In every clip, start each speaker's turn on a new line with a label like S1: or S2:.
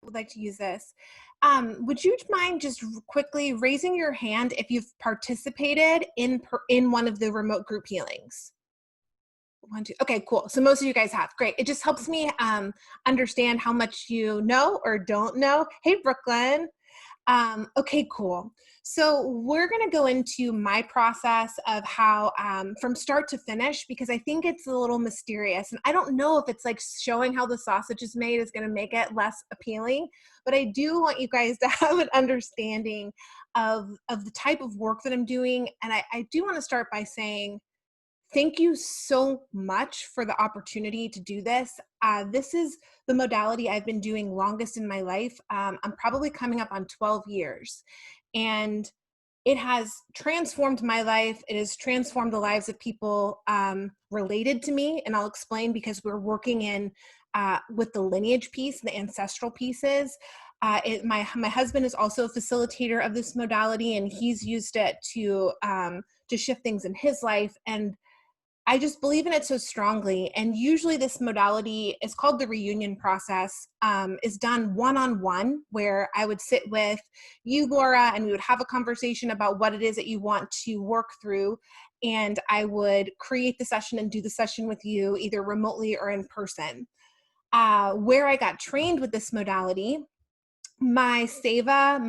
S1: would like to use this. Would you mind just quickly raising your hand if you've participated in one of the remote group healings? One, two. Okay, cool. So most of you guys have. Great. It just helps me understand how much you know or don't know. Hey, Brooklyn. Okay, cool. So we're going to go into my process of how from start to finish, because I think it's a little mysterious. And I don't know if it's like showing how the sausage is made is going to make it less appealing, but I do want you guys to have an understanding of the type of work that I'm doing. And I do want to start by saying, thank you so much for the opportunity to do this. This is the modality I've been doing longest in my life. I'm probably coming up on 12 years. And it has transformed my life. It has transformed the lives of people related to me. And I'll explain, because we're working in with the lineage piece, the ancestral pieces. My husband is also a facilitator of this modality, and he's used it to shift things in his life. And I just believe in it so strongly. And usually this modality is called the reunion process, is done one-on-one, where I would sit with you, Laura, and we would have a conversation about what it is that you want to work through. And I would create the session and do the session with you either remotely or in person. Where I got trained with this modality, my seva,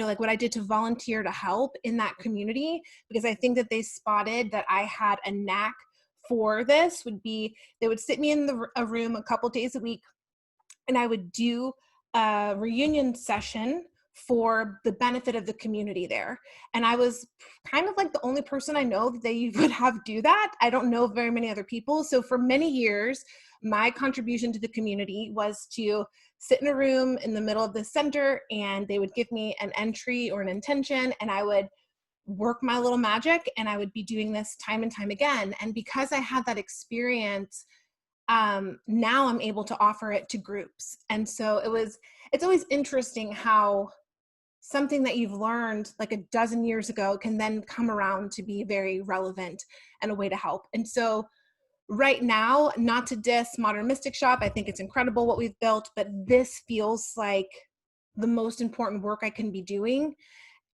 S1: like what I did to volunteer to help in that community, because I think that they spotted that I had a knack for this, would be they would sit me in a room a couple days a week, and I would do a reunion session for the benefit of the community there. And I was kind of like the only person I know that they would have do that. I don't know very many other people. So for many years, my contribution to the community was to sit in a room in the middle of the center, and they would give me an entry or an intention, and I would work my little magic, and I would be doing this time and time again. And because I had that experience, now I'm able to offer it to groups. And so it's always interesting how something that you've learned like a dozen years ago can then come around to be very relevant and a way to help. And so right now, not to diss Modern Mystic Shop, I think it's incredible what we've built, but this feels like the most important work I can be doing.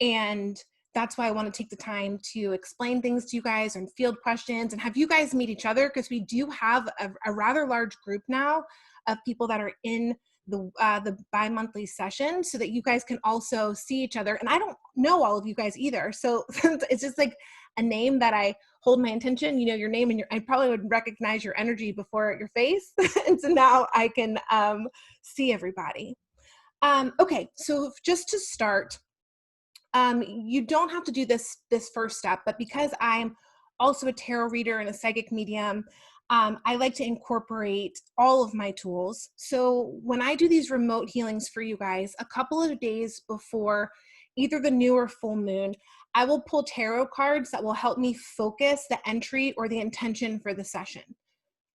S1: And that's why I want to take the time to explain things to you guys and field questions and have you guys meet each other, because we do have a rather large group now of people that are in the bi-monthly session, so that you guys can also see each other. And I don't know all of you guys either. So it's just like a name that I hold my intention, your name, and I probably would recognize your energy before your face. And so now I can see everybody. Okay, so just to start, you don't have to do this first step, but because I'm also a tarot reader and a psychic medium, I like to incorporate all of my tools. So when I do these remote healings for you guys, a couple of days before either the new or full moon, I will pull tarot cards that will help me focus the entry or the intention for the session.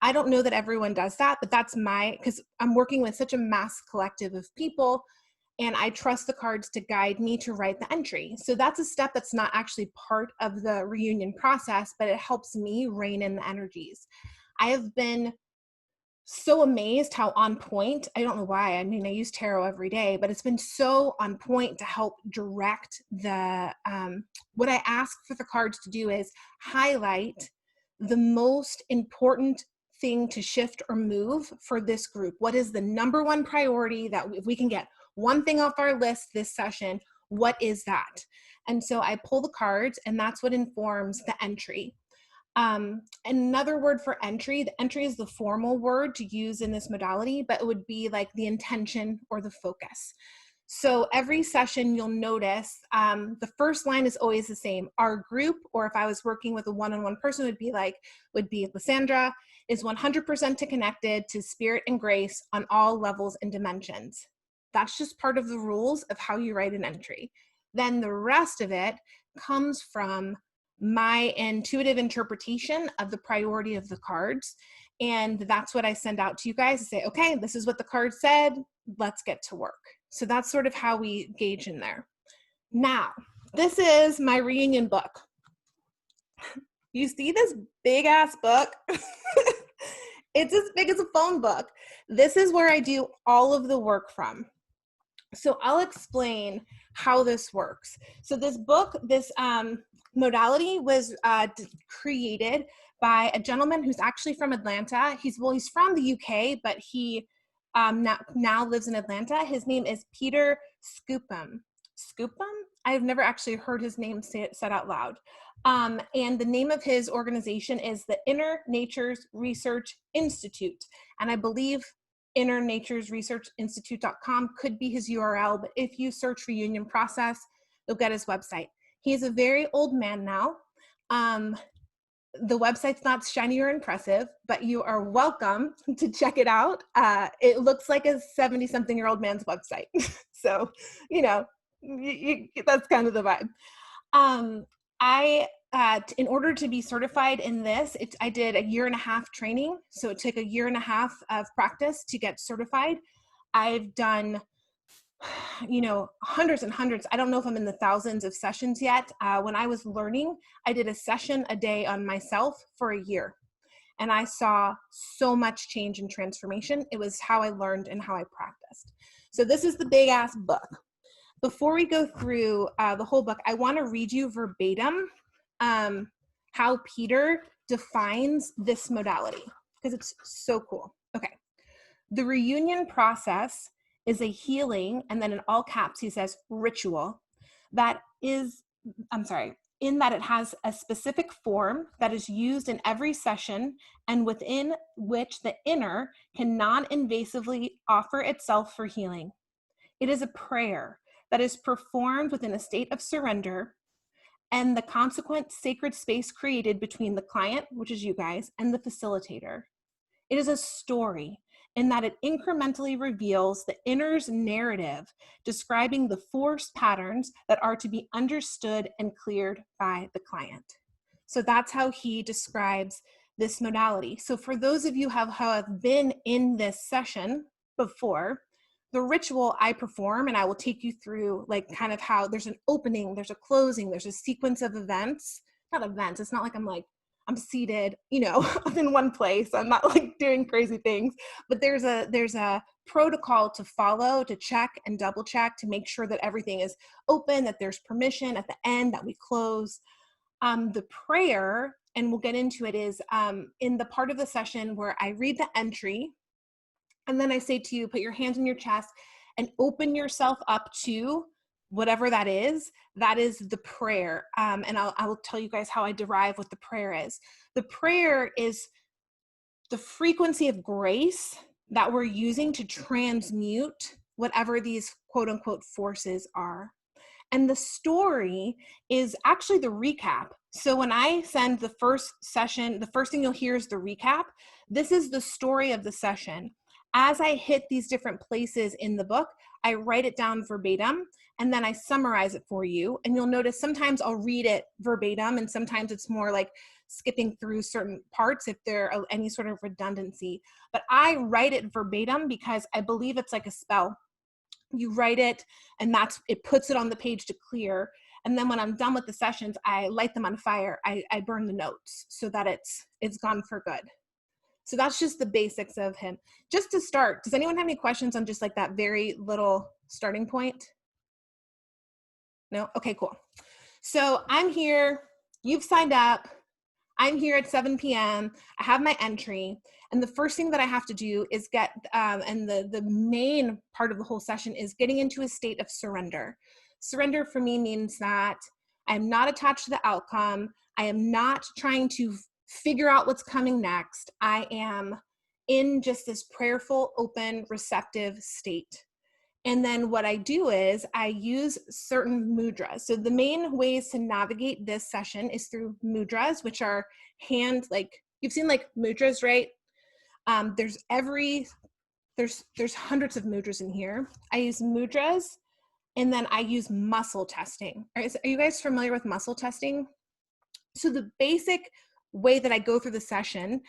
S1: I don't know that everyone does that, but that's because I'm working with such a mass collective of people, and I trust the cards to guide me to write the entry. So that's a step that's not actually part of the reunion process, but it helps me rein in the energies. I have been so amazed how on point, I don't know why, I use tarot every day, but it's been so on point to help direct what I ask for the cards to do is highlight the most important thing to shift or move for this group. What is the number one priority that if we can get one thing off our list this session, what is that? And so I pull the cards, and that's what informs the entry. Another word for entry, the entry is the formal word to use in this modality, but it would be like the intention or the focus. So every session you'll notice the first line is always the same. Our group, or if I was working with a one-on-one person, would be Lysandra is 100% connected to spirit and grace on all levels and dimensions. That's just part of the rules of how you write an entry. Then the rest of it comes from my intuitive interpretation of the priority of the cards. And that's what I send out to you guys to say, okay, this is what the card said, let's get to work. So that's sort of how we gauge in there. Now, this is my reunion book. You see this big ass book? It's as big as a phone book. This is where I do all of the work from. So I'll explain how this works. So this book, this modality was created by a gentleman who's actually from Atlanta. He's from the UK, but he now lives in Atlanta. His name is Peter Scoopum. Scoopum? I've never actually heard his name said out loud. And the name of his organization is the Inner Natures Research Institute. And I believe innernaturesresearchinstitute.com could be his URL, but if you search Reunion Process, you'll get his website. He is a very old man now. The website's not shiny or impressive, but you are welcome to check it out. It looks like a 70-something-year-old man's website. So, you know, that's kind of the vibe. In order to be certified in this, I did a 1.5 year training. So it took a 1.5 years of practice to get certified. I've done, you know, hundreds and hundreds. I don't know if I'm in the thousands of sessions yet. When I was learning, I did a session a day on myself for a year. And I saw so much change and transformation. It was how I learned and how I practiced. So this is the big ass book. Before we go through the whole book, I want to read you verbatim how Peter defines this modality, because it's so cool. Okay. The reunion process is a healing, and then in all caps, he says ritual, that is, in that it has a specific form that is used in every session and within which the inner can non-invasively offer itself for healing. It is a prayer that is performed within a state of surrender and the consequent sacred space created between the client, which is you guys, and the facilitator. It is a story in that it incrementally reveals the inner's narrative, describing the force patterns that are to be understood and cleared by the client. So that's how he describes this modality. So for those of you who have been in this session before, the ritual I perform, and I will take you through like kind of how there's an opening, there's a closing, there's a sequence of events. Not events, it's not like I'm seated, you know, in one place. I'm not like doing crazy things, but there's a protocol to follow, to check and double check to make sure that everything is open, that there's permission at the end, that we close. The prayer, and we'll get into it, is in the part of the session where I read the entry, and then I say to you, put your hands on your chest and open yourself up to whatever that is the prayer. And I will tell you guys how I derive what the prayer is. The prayer is the frequency of grace that we're using to transmute whatever these quote unquote forces are. And the story is actually the recap. So when I send the first session, the first thing you'll hear is the recap. This is the story of the session. As I hit these different places in the book, I write it down verbatim, and then I summarize it for you. And you'll notice sometimes I'll read it verbatim, and sometimes it's more like skipping through certain parts if there are any sort of redundancy. But I write it verbatim because I believe it's like a spell. You write it, and it puts it on the page to clear. And then when I'm done with the sessions, I light them on fire. I burn the notes so that it's gone for good. So that's just the basics of him. Just to start, does anyone have any questions on just like that very little starting point? No? Okay, cool. So I'm here, you've signed up, I'm here at 7 p.m., I have my entry, and the first thing that I have to do is get, and the main part of the whole session is getting into a state of surrender. Surrender for me means that I'm not attached to the outcome, I am not trying to figure out what's coming next. I am in just this prayerful, open, receptive state. And then what I do is I use certain mudras. So the main ways to navigate this session is through mudras, which are like you've seen like mudras, right? There's hundreds of mudras in here. I use mudras, and then I use muscle testing. Are you guys familiar with muscle testing? So the basic way that I go through the session,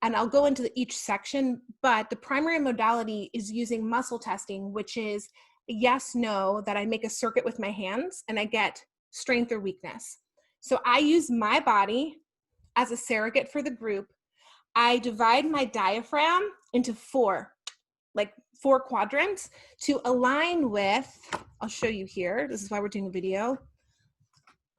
S1: and I'll go into each section, but the primary modality is using muscle testing, which is yes, no, that I make a circuit with my hands and I get strength or weakness. So I use my body as a surrogate for the group. I divide my diaphragm into 4, like 4 quadrants to align with, I'll show you here. This is why we're doing a video.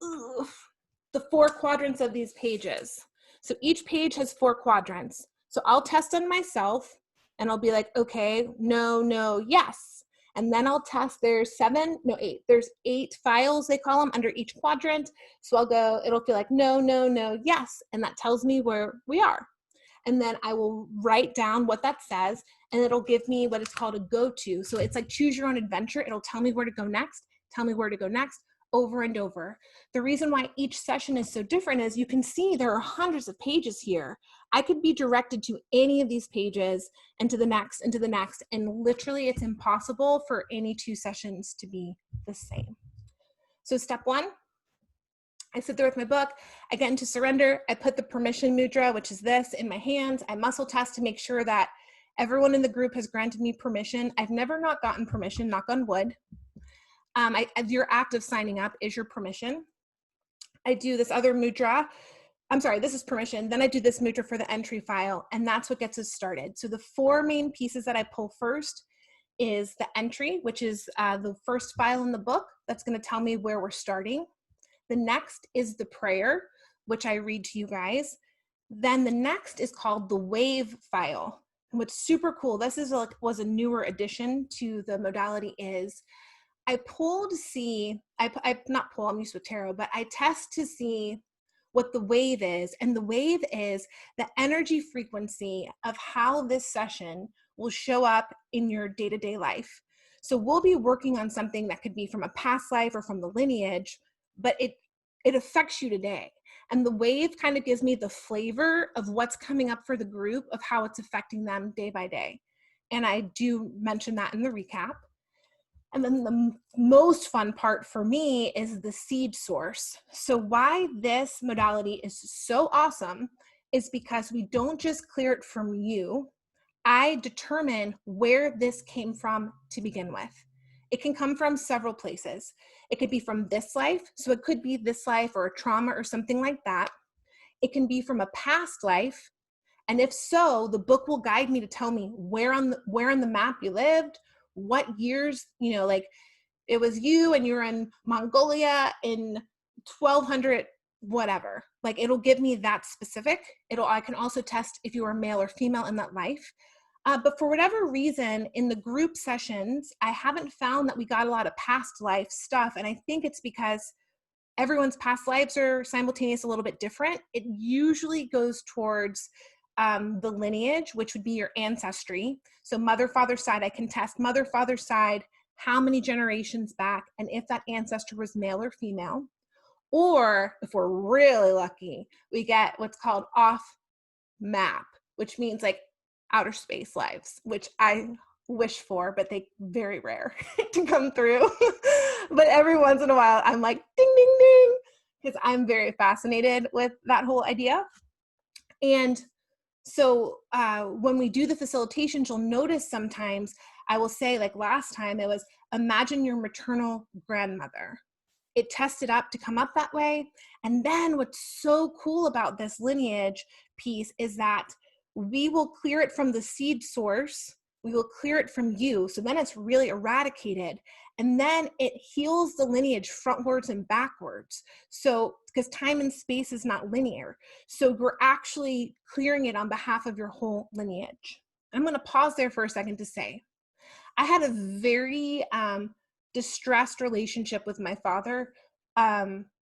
S1: The 4 quadrants of these pages. So each page has 4 quadrants. So I'll test on myself and I'll be like, okay, no, no, yes. And then I'll test, there's 8. There's 8 files, they call them, under each quadrant. So I'll go, it'll feel like no, no, no, yes. And that tells me where we are. And then I will write down what that says, and it'll give me what is called a go-to. So it's like choose your own adventure. It'll tell me where to go next, tell me where to go next, over and over. The reason why each session is so different is you can see there are hundreds of pages here. I could be directed to any of these pages and to the next and to the next, and literally it's impossible for any 2 sessions to be the same. So step 1, I sit there with my book, I get into surrender, I put the permission mudra, which is this, in my hands. I muscle test to make sure that everyone in the group has granted me permission. I've never not gotten permission, knock on wood. Your act of signing up is your permission. I do this other mudra. I'm sorry, this is permission. Then I do this mudra for the entry file, and that's what gets us started. So the 4 main pieces that I pull first is the entry, which is the first file in the book. That's going to tell me where we're starting. The next is the prayer, which I read to you guys. Then the next is called the wave file. And what's super cool, this was a newer addition to the modality, is I pull to see, not pull, I'm used with tarot, but I test to see what the wave is. And the wave is the energy frequency of how this session will show up in your day-to-day life. So we'll be working on something that could be from a past life or from the lineage, but it affects you today. And the wave kind of gives me the flavor of what's coming up for the group, of how it's affecting them day by day. And I do mention that in the recap. And then the most fun part for me is the seed source. So why this modality is so awesome is because we don't just clear it from you. I determine where this came from to begin with. It can come from several places. It could be from this life. So it could be this life or a trauma or something like that. It can be from a past life. And if so, the book will guide me to tell me where on the map you lived, what years, like it was you and you were in Mongolia in 1200, whatever. Like it'll give me that specific. I can also test if you were male or female in that life. But for whatever reason, in the group sessions, I haven't found that we got a lot of past life stuff. And I think it's because everyone's past lives are simultaneous, a little bit different. It usually goes towards the lineage, which would be your ancestry. So mother, father side, I can test mother, father side, how many generations back, and if that ancestor was male or female. Or if we're really lucky, we get what's called off map, which means like outer space lives, which I wish for, but they very rare to come through. But every once in a while, I'm like, ding, ding, ding, because I'm very fascinated with that whole idea. And so when we do the facilitations, you'll notice sometimes I will say, like last time, it was imagine your maternal grandmother. It tested up to come up that way. And then what's so cool about this lineage piece is that we will clear it from the seed source. We will clear it from you. So then it's really eradicated. And then it heals the lineage frontwards and backwards. So because time and space is not linear. So we're actually clearing it on behalf of your whole lineage. I'm going to pause there for a second to say, I had a very distressed relationship with my father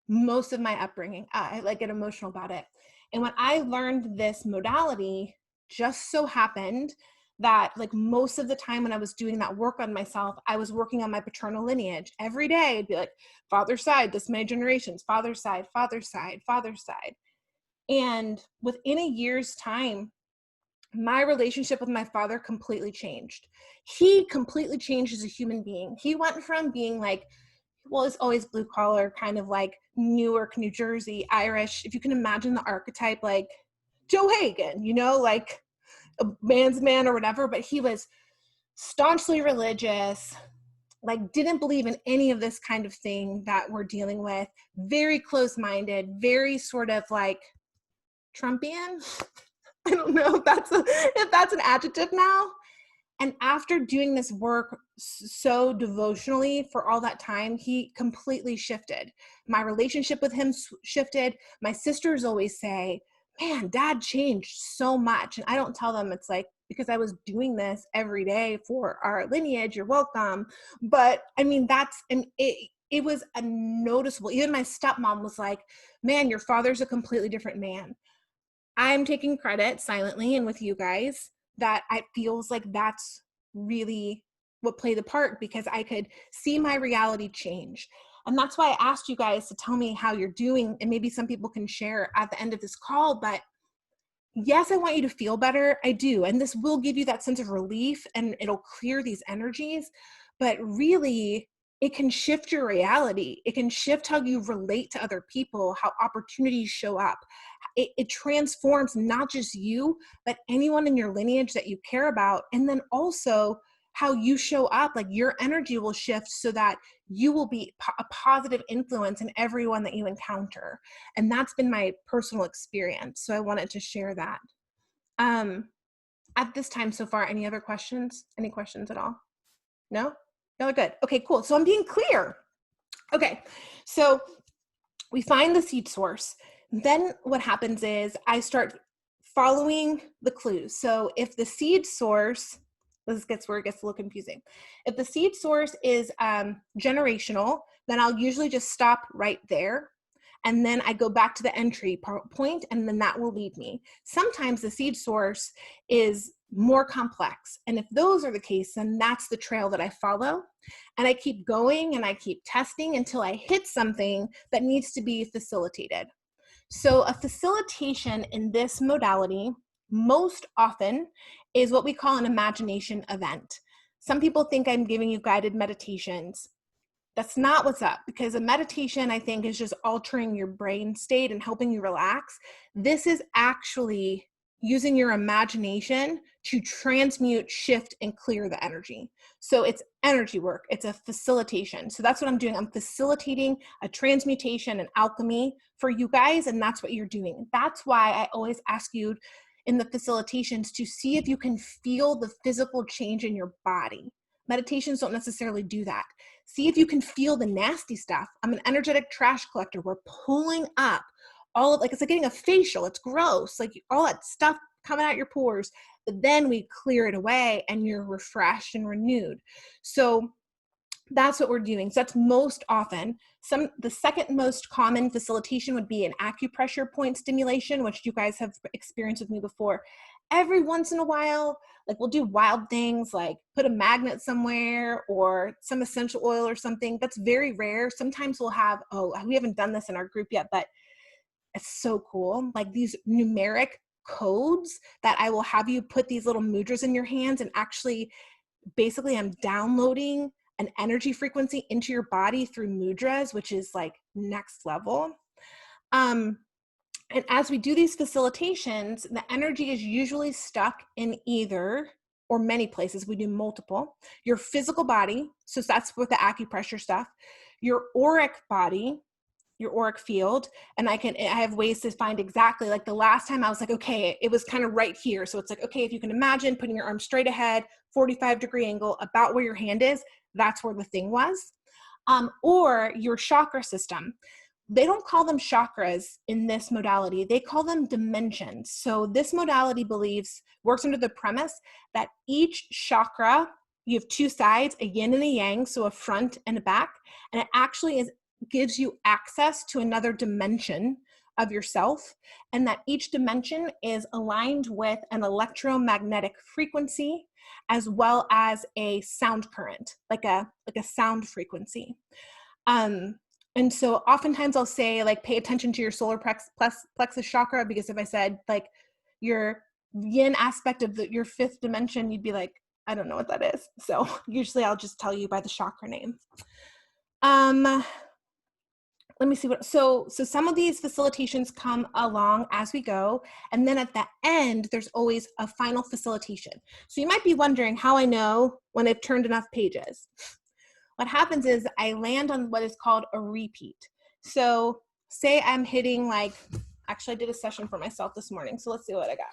S1: most of my upbringing. I get emotional about it. And when I learned this modality, just so happened that like most of the time when I was doing that work on myself, I was working on my paternal lineage. Every day I'd be like, father's side, this many generations, father's side, father's side, father's side. And within a year's time, my relationship with my father completely changed. He completely changed as a human being. He went from being like, well, it's always blue collar, kind of like Newark, New Jersey, Irish. If you can imagine the archetype, like Joe Hagan, like a man's man or whatever, but he was staunchly religious, like didn't believe in any of this kind of thing that we're dealing with, very close-minded, very sort of like Trumpian. I don't know if that's an adjective now. And after doing this work so devotionally for all that time, he completely shifted. My relationship with him shifted. My sisters always say, man, dad changed so much. And I don't tell them it's like, because I was doing this every day for our lineage, you're welcome. But I mean, it was a noticeable, even my stepmom was like, man, your father's a completely different man. I'm taking credit silently and with you guys that it feels like that's really what played the part, because I could see my reality change. And that's why I asked you guys to tell me how you're doing, and maybe some people can share at the end of this call. But yes, I want you to feel better. I do. And this will give you that sense of relief and it'll clear these energies. But really, it can shift your reality. It can shift how you relate to other people, how opportunities show up. It transforms not just you, but anyone in your lineage that you care about. And then also how you show up, like your energy will shift so that you will be a positive influence in everyone that you encounter. And that's been my personal experience. So I wanted to share that. At this time so far, any other questions? Any questions at all? No? Y'all are good. Okay, cool. So I'm being clear. Okay, so we find the seed source. Then what happens is I start following the clues. So if the seed source, this gets where it gets a little confusing. If the seed source is generational, then I'll usually just stop right there. And then I go back to the entry point, and then that will lead me. Sometimes the seed source is more complex. And if those are the case, then that's the trail that I follow. And I keep going and I keep testing until I hit something that needs to be facilitated. So a facilitation in this modality most often is what we call an imagination event. Some people think I'm giving you guided meditations. That's not what's up, because a meditation, I think, is just altering your brain state and helping you relax. This is actually using your imagination to transmute, shift, and clear the energy. So it's energy work. It's a facilitation. So that's what I'm doing. I'm facilitating a transmutation and alchemy for you guys, and that's what you're doing. That's why I always ask you in the facilitations to see if you can feel the physical change in your body. Meditations don't necessarily do that. See if you can feel the nasty stuff. I'm an energetic trash collector. We're pulling up all of, like, it's like getting a facial. It's gross. Like all that stuff coming out your pores, but then we clear it away and you're refreshed and renewed. So that's what we're doing. So that's most often. The second most common facilitation would be an acupressure point stimulation, which you guys have experienced with me before. Every once in a while, like we'll do wild things like put a magnet somewhere or some essential oil or something. That's very rare. Sometimes we'll have, we haven't done this in our group yet, but it's so cool. Like these numeric codes that I will have you put these little mudras in your hands, and actually basically I'm downloading an energy frequency into your body through mudras, which is like next level. And as we do these facilitations, the energy is usually stuck in either or many places. We do multiple. Your physical body, so that's with the acupressure stuff, your auric body, your auric field, and I have ways to find exactly, like the last time I was like, okay, it was kind of right here. So it's like, okay, if you can imagine putting your arm straight ahead, 45-degree angle, about where your hand is, that's where the thing was. Or your chakra system. They don't call them chakras in this modality. They call them dimensions. So this modality works under the premise that each chakra, you have two sides, a yin and a yang, so a front and a back, and it actually gives you access to another dimension of yourself, and that each dimension is aligned with an electromagnetic frequency as well as a sound current, like a sound frequency. And so oftentimes I'll say, like, pay attention to your solar plexus chakra, because if I said like your yin aspect of your fifth dimension, you'd be like, I don't know what that is. So usually I'll just tell you by the chakra name. Let me see so some of these facilitations come along as we go. And then at the end, there's always a final facilitation. So you might be wondering how I know when I've turned enough pages. What happens is I land on what is called a repeat. So say I'm hitting actually I did a session for myself this morning. So let's see what I got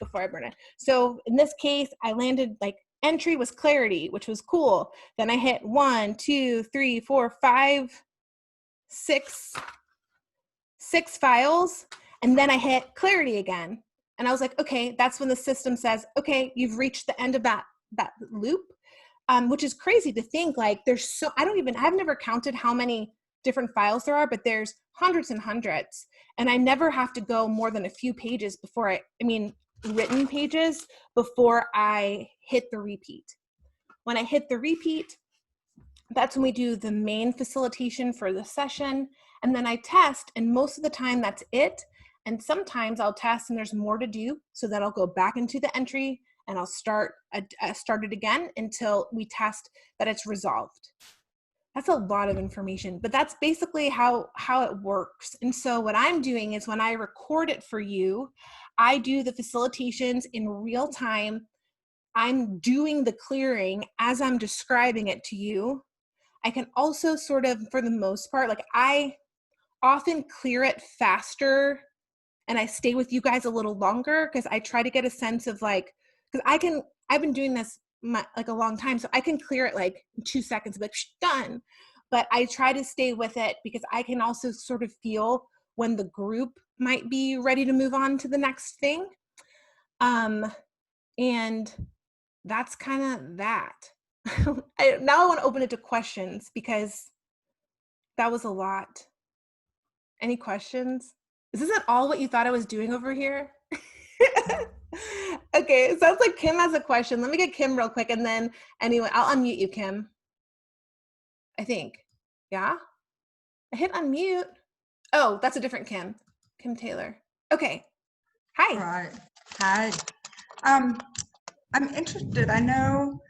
S1: before I burn it. So in this case, I landed like entry was clarity, which was cool. Then I hit 1, 2, 3, 4, 5, 6 files. And then I hit clarity again. And I was like, okay, that's when the system says, okay, you've reached the end of that loop, which is crazy to think. Like I've never counted how many different files there are, but there's hundreds and hundreds. And I never have to go more than a few pages before written pages before I hit the repeat. When I hit the repeat, that's when we do the main facilitation for the session. And then I test, and most of the time that's it. And sometimes I'll test and there's more to do. So then I'll go back into the entry and I'll start it again until we test that it's resolved. That's a lot of information, but that's basically how it works. And so what I'm doing is when I record it for you, I do the facilitations in real time. I'm doing the clearing as I'm describing it to you. I can also sort of, for the most part, like I often clear it faster and I stay with you guys a little longer because I try to get a sense of like, because I've been doing this like a long time, so I can clear it like in 2 seconds, like done. But I try to stay with it because I can also sort of feel when the group might be ready to move on to the next thing. And that's kind of that. Now I want to open it to questions because that was a lot. Any questions? Is this at all what you thought I was doing over here? Okay, it sounds like Kim has a question. Let me get Kim real quick, and then anyway, I'll unmute you, Kim. I think. Yeah? I hit unmute. Oh, that's a different Kim. Kim Taylor. Okay. Hi.
S2: All right. Hi. I'm interested. I know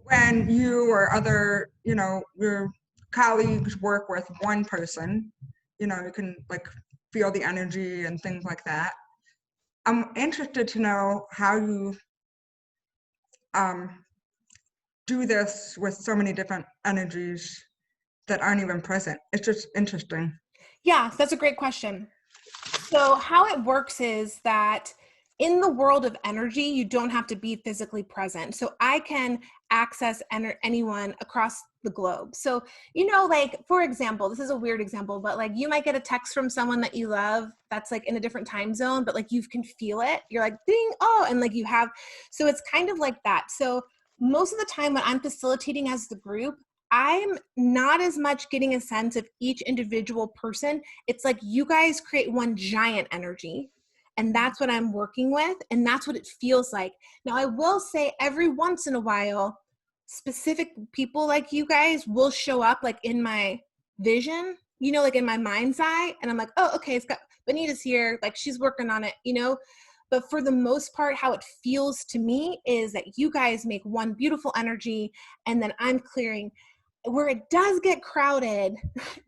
S2: when you or other, your colleagues work with one person, you can like feel the energy and things like that. I'm interested to know how you do this with so many different energies that aren't even present. It's just interesting.
S1: Yeah, that's a great question. So how it works is that in the world of energy, you don't have to be physically present. So I can access anyone across the globe. So, like, for example, this is a weird example, but like you might get a text from someone that you love that's like in a different time zone, but like you can feel it. You're like, ding, oh, and like so it's kind of like that. So most of the time when I'm facilitating as the group, I'm not as much getting a sense of each individual person. It's like you guys create one giant energy. And that's what I'm working with. And that's what it feels like. Now, I will say every once in a while, specific people like you guys will show up like in my vision, like in my mind's eye. And I'm like, oh, okay, it's got Benita's here. Like she's working on it, But for the most part, how it feels to me is that you guys make one beautiful energy and then I'm clearing. Where it does get crowded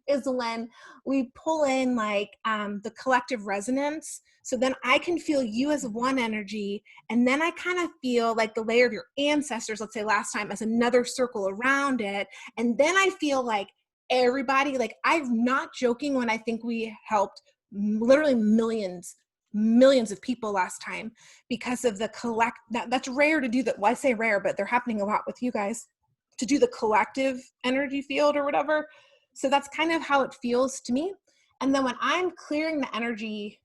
S1: is when we pull in like the collective resonance. So then I can feel you as one energy. And then I kind of feel like the layer of your ancestors, let's say last time, as another circle around it. And then I feel like everybody, like I'm not joking when I think we helped literally millions of people last time because of the that's rare to do that. Well, I say rare, but they're happening a lot with you guys, to do the collective energy field or whatever. So that's kind of how it feels to me. And then when I'm clearing the energy,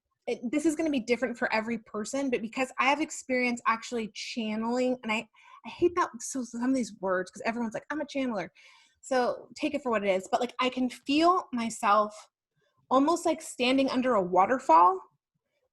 S1: this is going to be different for every person, but because I have experience actually channeling, and I hate that, so some of these words, because everyone's like, I'm a channeler. So take it for what it is. But like, I can feel myself almost like standing under a waterfall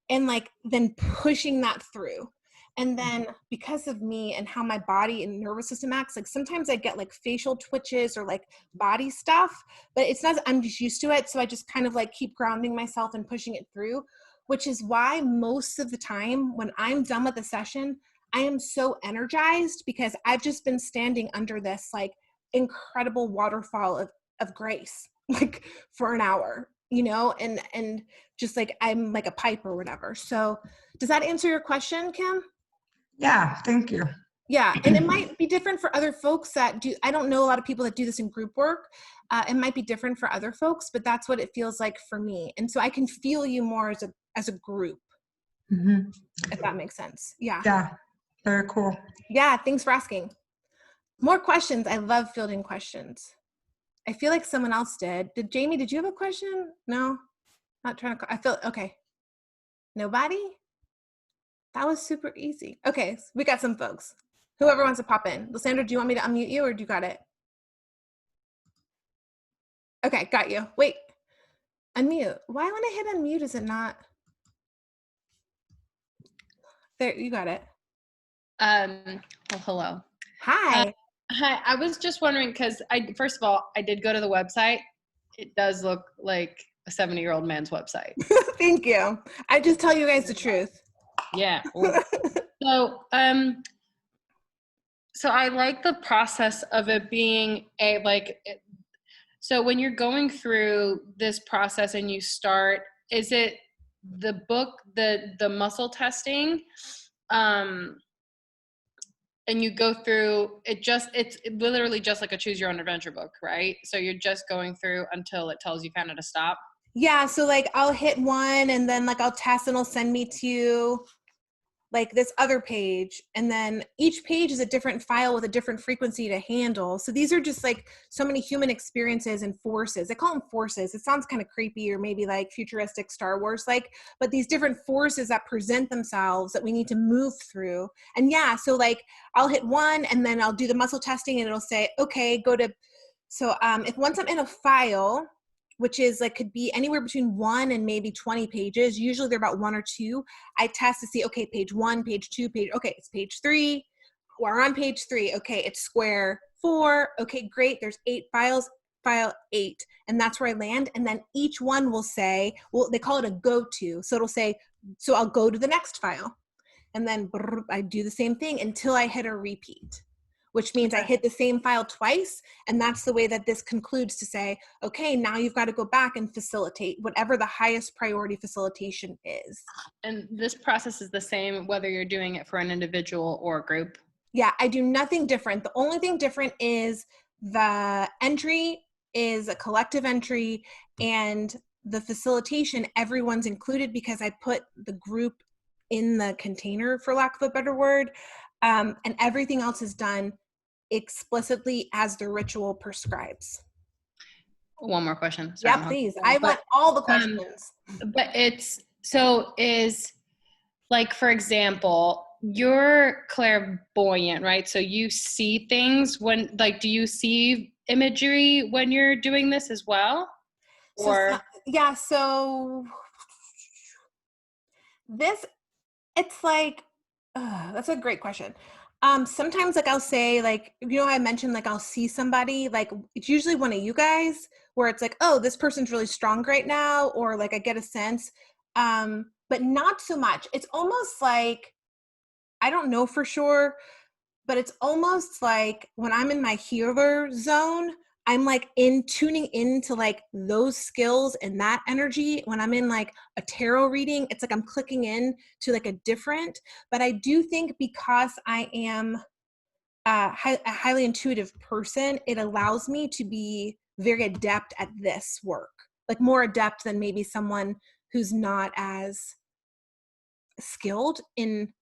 S1: and like then pushing that through. And then because of me and how my body and nervous system acts, like sometimes I get like facial twitches or like body stuff, but it's not, I'm just used to it. So I just kind of like keep grounding myself and pushing it through, which is why most of the time when I'm done with the session, I am so energized because I've just been standing under this like incredible waterfall of grace, like for an hour, and just like I'm like a pipe or whatever. So does that answer your question, Kim?
S2: Yeah, thank you.
S1: Yeah, and it might be different for other folks that do. I don't know a lot of people that do this in group work. It might be different for other folks, but that's what it feels like for me. And so I can feel you more as a group,
S2: Mm-hmm.
S1: if that makes sense. Yeah.
S2: Yeah, Very cool.
S1: Yeah, thanks for asking. More questions. I love fielding questions. I feel like someone else did. Jamie, did you have a question? No? Not trying to, I feel, okay. Nobody? That was super easy. Okay, so we got some folks. Whoever wants to pop in. Lysandra, do you want me to unmute you or do you got it? Okay, got you. Wait, unmute. Why when I hit unmute is it not? There, you got it.
S3: Well, hello.
S1: Hi.
S3: Hi, I was just wondering because first of all, I did go to the website. It does look like a 70-year-old man's website.
S1: Thank you. I just tell you guys the truth.
S3: Yeah. So, so I like the process of it being so when you're going through this process and you start, is it the book, the muscle testing, and you go through it's literally just like a choose your own adventure book, right? So you're just going through until it tells you kind of to stop.
S1: Yeah, so like I'll hit one and then like I'll test and it'll send me to like this other page, and then each page is a different file with a different frequency to handle. So these are just like so many human experiences and forces. I call them forces. It sounds kind of creepy or maybe like futuristic Star Wars like, but these different forces that present themselves that we need to move through. And yeah, so like I'll hit one and then I'll do the muscle testing and it'll say, okay, go to, so if once I'm in a file, which is like could be anywhere between 1 and maybe 20 pages. Usually they're about 1 or 2. I test to see, okay, page 1, page 2, okay, it's page 3. We're on page 3. Okay, it's square 4. Okay, great. There's 8 files, file 8. And that's where I land. And then each one will say, well, they call it a go-to. So it'll say, so I'll go to the next file. And then I do the same thing until I hit a repeat, which means I hit the same file twice. And that's the way that this concludes to say, okay, now you've got to go back and facilitate whatever the highest priority facilitation is.
S3: And this process is the same whether you're doing it for an individual or a group?
S1: Yeah, I do nothing different. The only thing different is the entry is a collective entry, and the facilitation, everyone's included because I put the group in the container, for lack of a better word, and everything else is done explicitly as the ritual prescribes.
S3: One more question. Sorry,
S1: Yeah, please. I want all the questions.
S3: But it's, so is, like, for example, you're clairvoyant, right? So you see things when, like, do you see imagery when you're doing this as well? Or
S1: yeah, so this, it's like, that's a great question. Sometimes like I'll say like, you know, I mentioned like I'll see somebody, like it's usually one of you guys where it's like, oh, this person's really strong right now, or like I get a sense, but not so much. It's almost like, I don't know for sure, but it's almost like when I'm in my healer zone, I'm like tuning into like those skills and that energy. When I'm in like a tarot reading, it's like I'm clicking in to like a different, but I do think because I am a highly intuitive person, it allows me to be very adept at this work, like more adept than maybe someone who's not as skilled in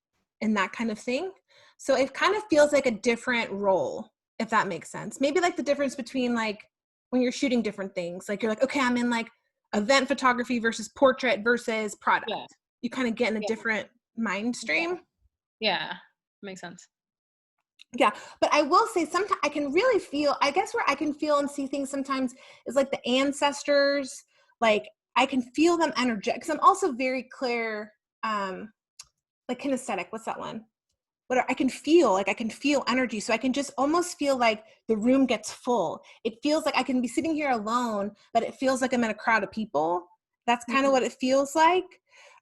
S1: that kind of thing. So it kind of feels like a different role, if that makes sense. Maybe like the difference between like when you're shooting different things, like you're like, okay, I'm in like event photography versus portrait versus product.
S3: Yeah.
S1: You kind of get in a different mind stream.
S3: Yeah, makes sense.
S1: Yeah, but I will say sometimes I can really feel, I guess where I can feel and see things sometimes is like the ancestors, like I can feel them energetic, because I'm also very clear, like kinesthetic, what's that one? What I can feel energy. So I can just almost feel like the room gets full. It feels like I can be sitting here alone, but it feels like I'm in a crowd of people. That's kind of what it feels like.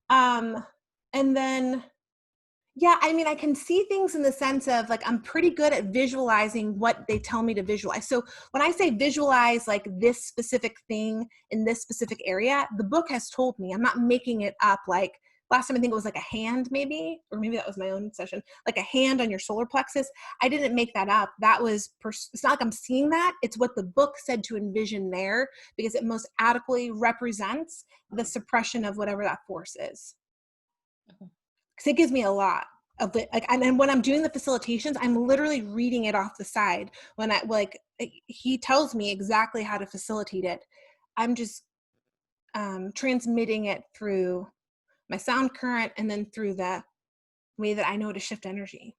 S1: And then, yeah, I mean, I can see things in the sense of like, I'm pretty good at visualizing what they tell me to visualize. So when I say visualize like this specific thing in this specific area, the book has told me, I'm not making it up. Like last time I think it was like a hand maybe, or maybe that was my own session, like a hand on your solar plexus. I didn't make that up. That was, it's not like I'm seeing that. It's what the book said to envision there, because it most adequately represents the suppression of whatever that force is. Because it gives me a lot of it. Like, and when I'm doing the facilitations, I'm literally reading it off the side. When he tells me exactly how to facilitate it, I'm just transmitting it through my sound current and then through the way that I know to shift energy.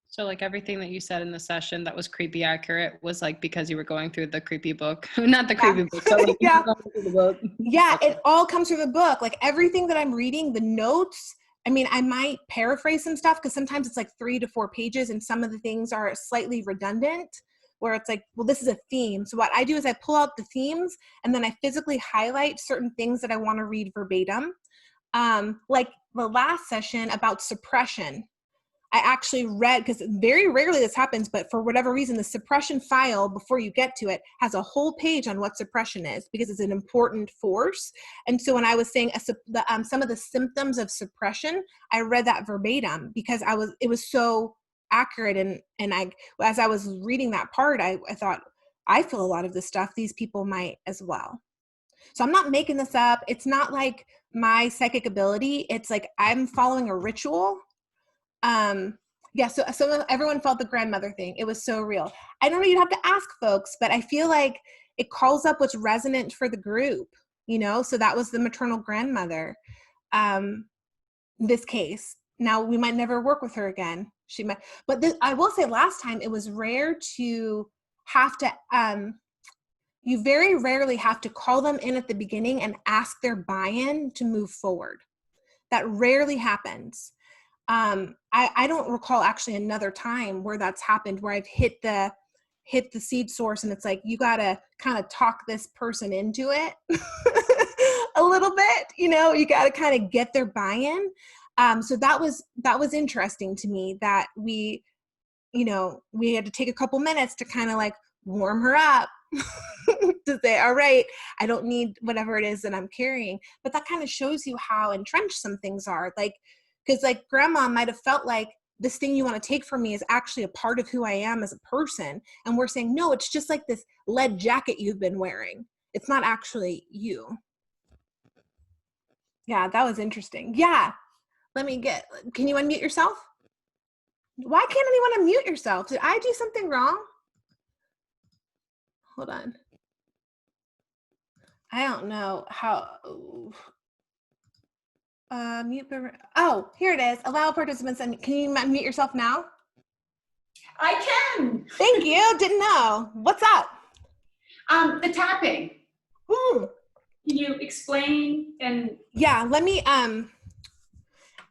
S3: So like everything that you said in the session that was creepy accurate was like because you were going through the creepy book. Not the creepy book, but like
S1: yeah.
S3: going through the book.
S1: Yeah,
S3: Okay.
S1: it all comes through the book. Like everything that I'm reading, the notes, I mean, I might paraphrase some stuff because sometimes it's like 3 to 4 pages and some of the things are slightly redundant where it's like, well, this is a theme. So what I do is I pull out the themes and then I physically highlight certain things that I want to read verbatim. Like the last session about suppression. I actually read, because very rarely this happens, but for whatever reason, the suppression file, before you get to it, has a whole page on what suppression is because it's an important force. And so when I was saying some of the symptoms of suppression, I read that verbatim because it was so accurate. And as I was reading that part, I thought, I feel a lot of this stuff. These people might as well. So I'm not making this up. It's not like my psychic ability. It's like I'm following a ritual. Yeah, so everyone felt the grandmother thing. It was so real. I don't know, you'd have to ask folks, but I feel like it calls up what's resonant for the group, so that was the maternal grandmother, this case. Now we might never work with her again. She might, but I will say last time it was rare to have to, you very rarely have to call them in at the beginning and ask their buy-in to move forward. That rarely happens. I don't recall actually another time where that's happened, where I've hit the seed source and it's like, you got to kind of talk this person into it a little bit, you got to kind of get their buy-in. So that was interesting to me that we had to take a couple minutes to kind of like warm her up to say, all right, I don't need whatever it is that I'm carrying. But that kind of shows you how entrenched some things are. Like, because like grandma might have felt like this thing you want to take from me is actually a part of who I am as a person. And we're saying, no, it's just like this lead jacket you've been wearing. It's not actually you. Yeah, that was interesting. Yeah. Can you unmute yourself? Why can't anyone unmute yourself? Did I do something wrong? Hold on. I don't know how. Mute. Oh, here it is. Allow participants. And can you unmute yourself now?
S4: I can.
S1: Thank you. Didn't know. What's up?
S4: The tapping. Can you explain and?
S1: Yeah, let me.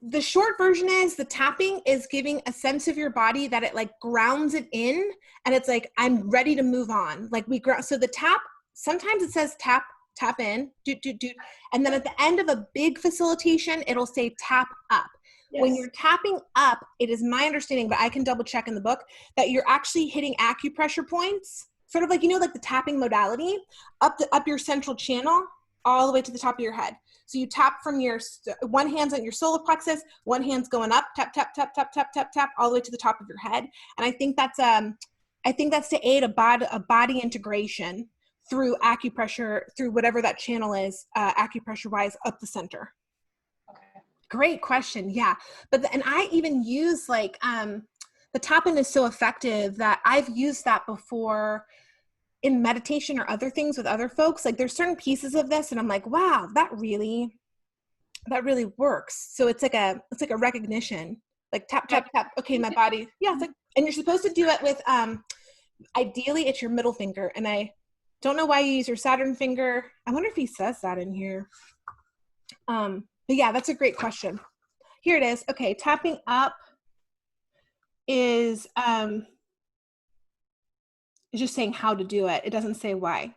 S1: The short version is the tapping is giving a sense of your body that it like grounds it in, and it's like I'm ready to move on. Like we ground. So the tap. Sometimes it says tap in, do. And then at the end of a big facilitation, it'll say tap up.
S4: Yes.
S1: When you're tapping up, it is my understanding, but I can double check in the book, that you're actually hitting acupressure points, sort of like, like the tapping modality, up your central channel, all the way to the top of your head. So you tap from one hand's on your solar plexus, one hand's going up, tap, tap, tap, tap, tap, tap, tap, all the way to the top of your head. And I think that's to aid a body integration through acupressure, through whatever that channel is, acupressure-wise, up the center.
S4: Okay.
S1: Great question. Yeah. And I even use like, the tap-in is so effective that I've used that before in meditation or other things with other folks. Like there's certain pieces of this and I'm like, wow, that really works. So it's like a recognition, like tap, tap, tap. Okay. My body. Yeah. It's like, and you're supposed to do it with, ideally it's your middle finger. And I don't know why you use your Saturn finger. I wonder if he says that in here. But yeah, that's a great question. Here it is. Okay. Tapping up is just saying how to do it. It doesn't say why.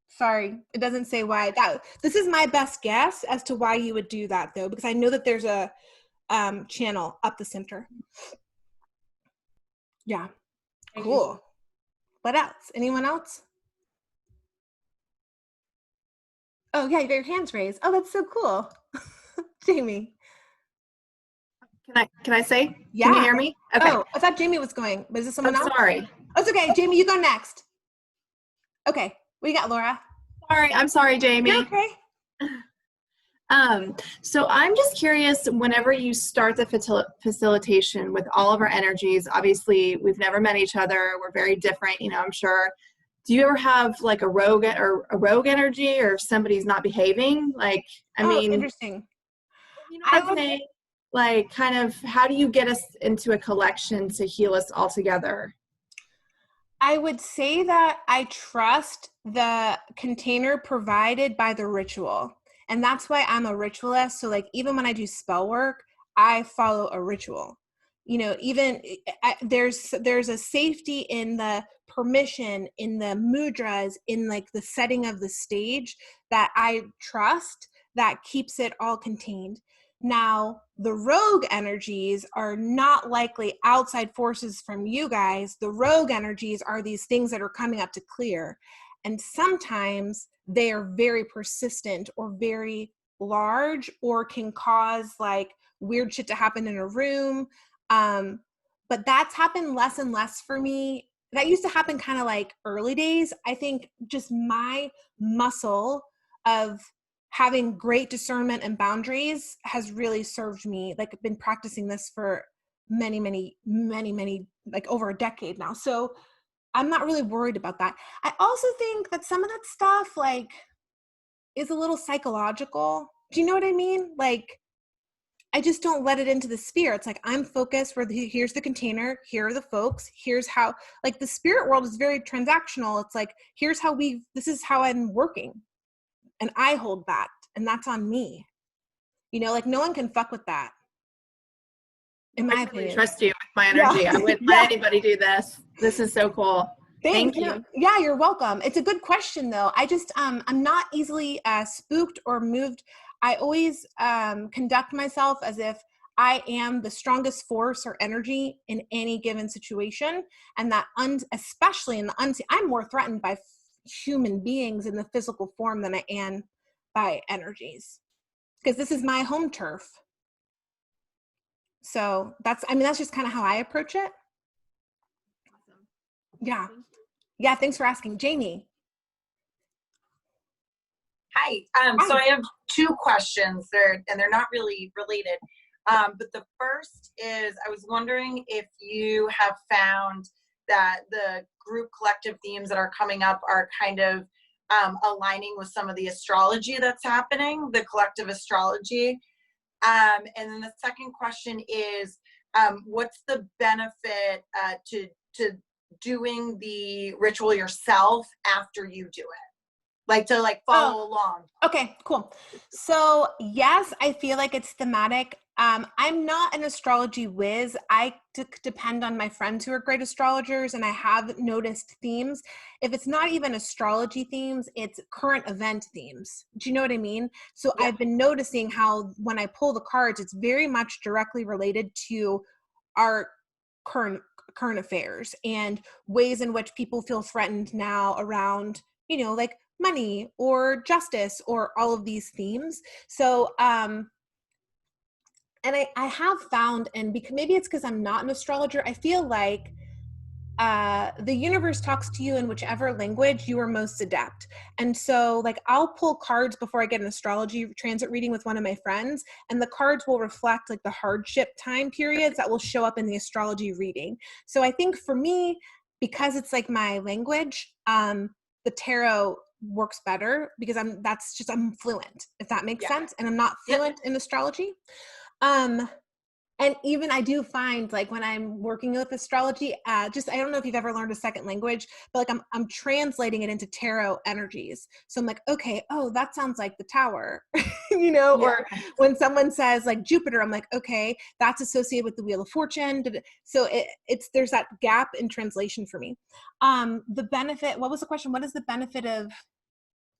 S1: Sorry. It doesn't say why. This is my best guess as to why you would do that though, because I know that there's a channel up the center. Yeah. Cool. What else? Anyone else? Oh yeah, you got your hands raised. Oh, that's so cool. Jamie.
S5: Can I say?
S1: Yeah.
S5: Can you hear me? Okay.
S1: Oh, I thought Jamie was going. Was this someone
S5: I'm
S1: else?
S5: sorry.
S1: Oh, it's okay. Jamie, you go next. Okay. We got Laura.
S5: I'm sorry, Jamie.
S1: You're okay.
S5: So I'm just curious, whenever you start the facilitation with all of our energies, obviously we've never met each other. We're very different, you know, I'm sure. Do you ever have like a rogue energy, or if somebody's not behaving? Like, I mean,
S1: interesting.
S5: You know what I'm saying? Like, kind of, how do you get us into a collection to heal us all together?
S1: I would say that I trust the container provided by the ritual. And that's why I'm a ritualist. So like, even when I do spell work, I follow a ritual. You know, even there's a safety in the permission, in the mudras, in like the setting of the stage that I trust, that keeps it all contained. Now, the rogue energies are not likely outside forces from you guys. The rogue energies are these things that are coming up to clear. And sometimes they are very persistent or very large, or can cause like weird shit to happen in a room. But that's happened less and less for me. That used to happen kind of like early days. I think just my muscle of having great discernment and boundaries has really served me. Like, I've been practicing this for many, like over a decade now. So I'm not really worried about that. I also think that some of that stuff like is a little psychological. Do you know what I mean? Like, I just don't let it into the sphere. It's like, I'm focused here's the container, here are the folks, here's how, like the spirit world is very transactional. It's like, this is how I'm working. And I hold that, and that's on me. You know, like no one can fuck with that. In my opinion.
S5: I trust you with my energy. Yeah. I wouldn't let anybody do this. This is so cool. Thank you.
S1: Yeah, you're welcome. It's a good question though. I just, I'm not easily spooked or moved. I always conduct myself as if I am the strongest force or energy in any given situation. And that especially in the unseen, I'm more threatened by human beings in the physical form than I am by energies, because this is my home turf. So that's just kind of how I approach it. Yeah. Yeah. Thanks for asking. Jamie.
S6: Hi. So I have two questions there, and they're not really related. But the first is, I was wondering if you have found that the group collective themes that are coming up are kind of aligning with some of the astrology that's happening, the collective astrology. And then the second question is, what's the benefit to doing the ritual yourself after you do it? Like to follow along.
S1: Okay, cool. So yes, I feel like it's thematic. I'm not an astrology whiz. I depend on my friends who are great astrologers, and I have noticed themes. If it's not even astrology themes, it's current event themes. Do you know what I mean? So yeah. I've been noticing how when I pull the cards, it's very much directly related to our current affairs and ways in which people feel threatened now around, you know, like money or justice or all of these themes. So, and I have found, and maybe it's because I'm not an astrologer, I feel like the universe talks to you in whichever language you are most adept. And so like I'll pull cards before I get an astrology transit reading with one of my friends, and the cards will reflect like the hardship time periods that will show up in the astrology reading. So I think for me, because it's like my language, the tarot works better because I'm fluent, if that makes sense. And I'm not fluent in astrology. And even I do find like when I'm working with astrology, I don't know if you've ever learned a second language, but like I'm translating it into tarot energies. So I'm like, okay, oh, that sounds like the tower, you know, or when someone says like Jupiter, I'm like, okay, that's associated with the Wheel of Fortune. So there's that gap in translation for me. The benefit, what was the question? What is the benefit of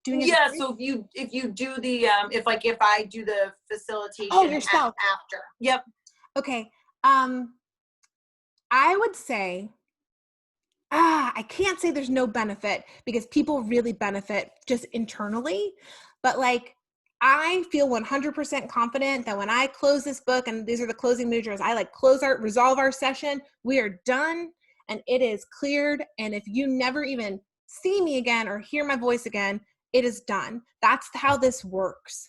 S1: doing it?
S6: Yeah, so if you do the if I do the facilitation
S1: yourself
S6: after. Yep.
S1: Okay. I would say I can't say there's no benefit, because people really benefit just internally, but like I feel 100% confident that when I close this book, and these are the closing mudras, I like resolve our session, we are done and it is cleared. And if you never even see me again or hear my voice again, it is done. That's how this works.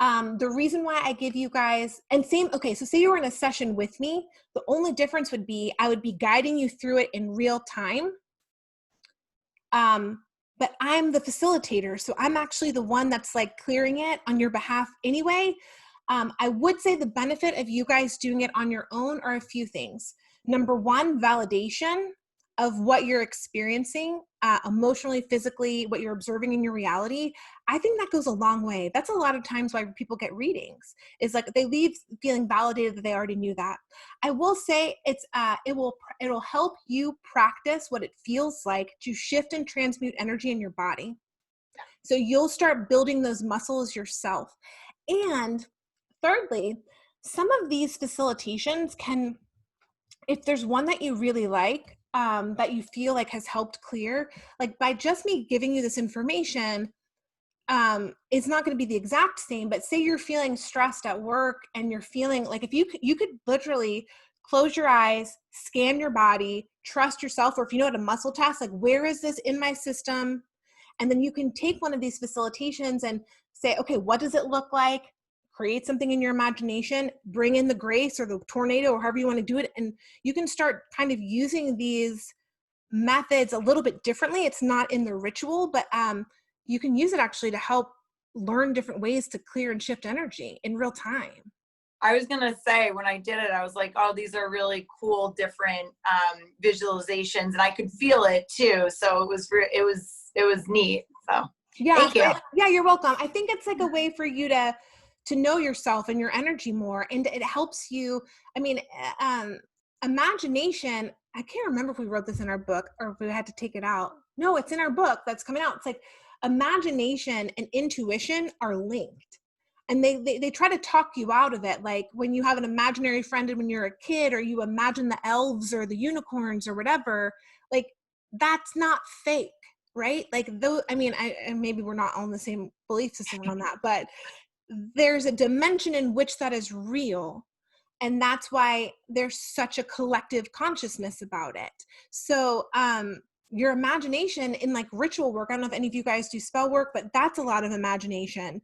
S1: The reason why I give you guys, and same, okay, so say you were in a session with me, the only difference would be I would be guiding you through it in real time. But I'm the facilitator, so I'm actually the one that's like clearing it on your behalf anyway. I would say the benefit of you guys doing it on your own are a few things. Number one, validation of what you're experiencing emotionally, physically, what you're observing in your reality. I think that goes a long way. That's a lot of times why people get readings. It's like they leave feeling validated that they already knew that. I will say it'll help you practice what it feels like to shift and transmute energy in your body. So you'll start building those muscles yourself. And thirdly, some of these facilitations can, if there's one that you really like, that you feel like has helped clear, like by just me giving you this information, it's not going to be the exact same, but say you're feeling stressed at work and you're feeling like, if you could literally close your eyes, scan your body, trust yourself, or if you know how to muscle test, like where is this in my system? And then you can take one of these facilitations and say, okay, what does it look like? Create something in your imagination, bring in the grace or the tornado or however you want to do it. And you can start kind of using these methods a little bit differently. It's not in the ritual, but you can use it actually to help learn different ways to clear and shift energy in real time.
S6: I was going to say, when I did it, I was like, oh, these are really cool, different visualizations. And I could feel it too. So it was neat. So
S1: yeah,
S6: thank you.
S1: Yeah, you're welcome. I think it's like a way for you to know yourself and your energy more. And it helps you. I mean, imagination, I can't remember if we wrote this in our book or if we had to take it out. No, it's in our book that's coming out. It's like imagination and intuition are linked. And they try to talk you out of it. Like when you have an imaginary friend when you're a kid, or you imagine the elves or the unicorns or whatever, like that's not fake, right? Like though, I mean, maybe we're not all in the same belief system on that, but there's a dimension in which that is real. And that's why there's such a collective consciousness about it. So your imagination in like ritual work, I don't know if any of you guys do spell work, but that's a lot of imagination.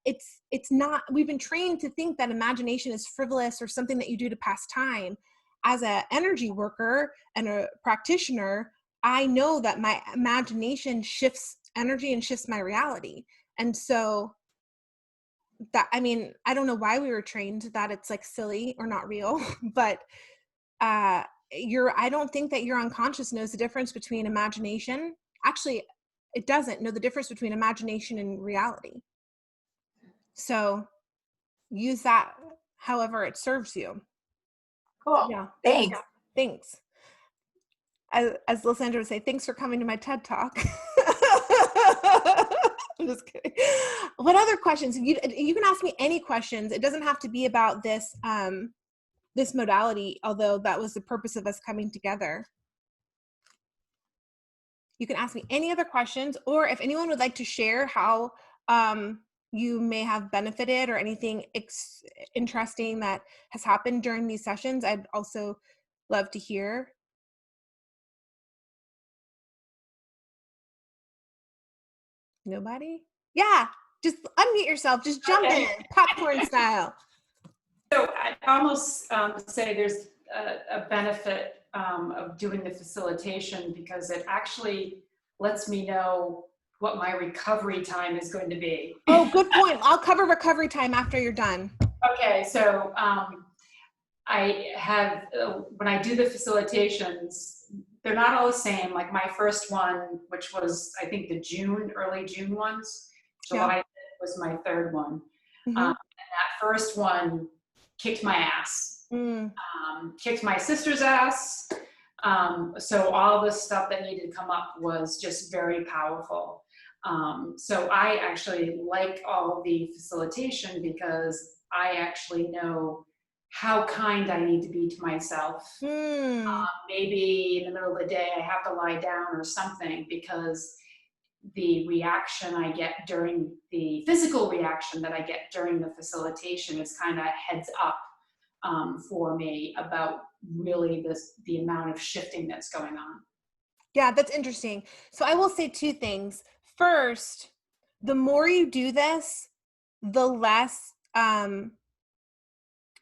S1: It's not, we've been trained to think that imagination is frivolous or something that you do to pass time. As an energy worker and a practitioner, I know that my imagination shifts energy and shifts my reality. And so that, I mean, I don't know why we were trained that it's like silly or not real, but I don't think that your unconscious knows the difference between imagination. Actually, it doesn't know the difference between imagination and reality. So use that however it serves you.
S6: Cool.
S1: Yeah.
S6: Thanks.
S1: Yeah. Thanks. As Lysandra would say, thanks for coming to my TED Talk. I'm just kidding. What other questions? You can ask me any questions. It doesn't have to be about this this modality, although that was the purpose of us coming together. You can ask me any other questions, or if anyone would like to share how you may have benefited or anything interesting that has happened during these sessions, I'd also love to hear. Nobody? Yeah, just unmute yourself. Just jump in, popcorn style.
S4: So I almost say there's a benefit of doing the facilitation, because it actually lets me know what my recovery time is going to be.
S1: Oh, good point. I'll cover recovery time after you're done.
S4: Okay, so I have, when I do the facilitations, they're not all the same. Like my first one, which was, I think early June ones, July was my third one.
S1: Mm-hmm.
S4: And that first one kicked my ass, kicked my sister's ass. So all the stuff that needed to come up was just very powerful. So I actually like all the facilitation, because I actually know how kind I need to be to myself. Maybe in the middle of the day I have to lie down or something, because the reaction I get during the physical reaction that I get during the facilitation is kind of heads up for me about really the amount of shifting that's going on.
S1: Yeah, that's interesting. So I will say two things. First, the more you do this, the less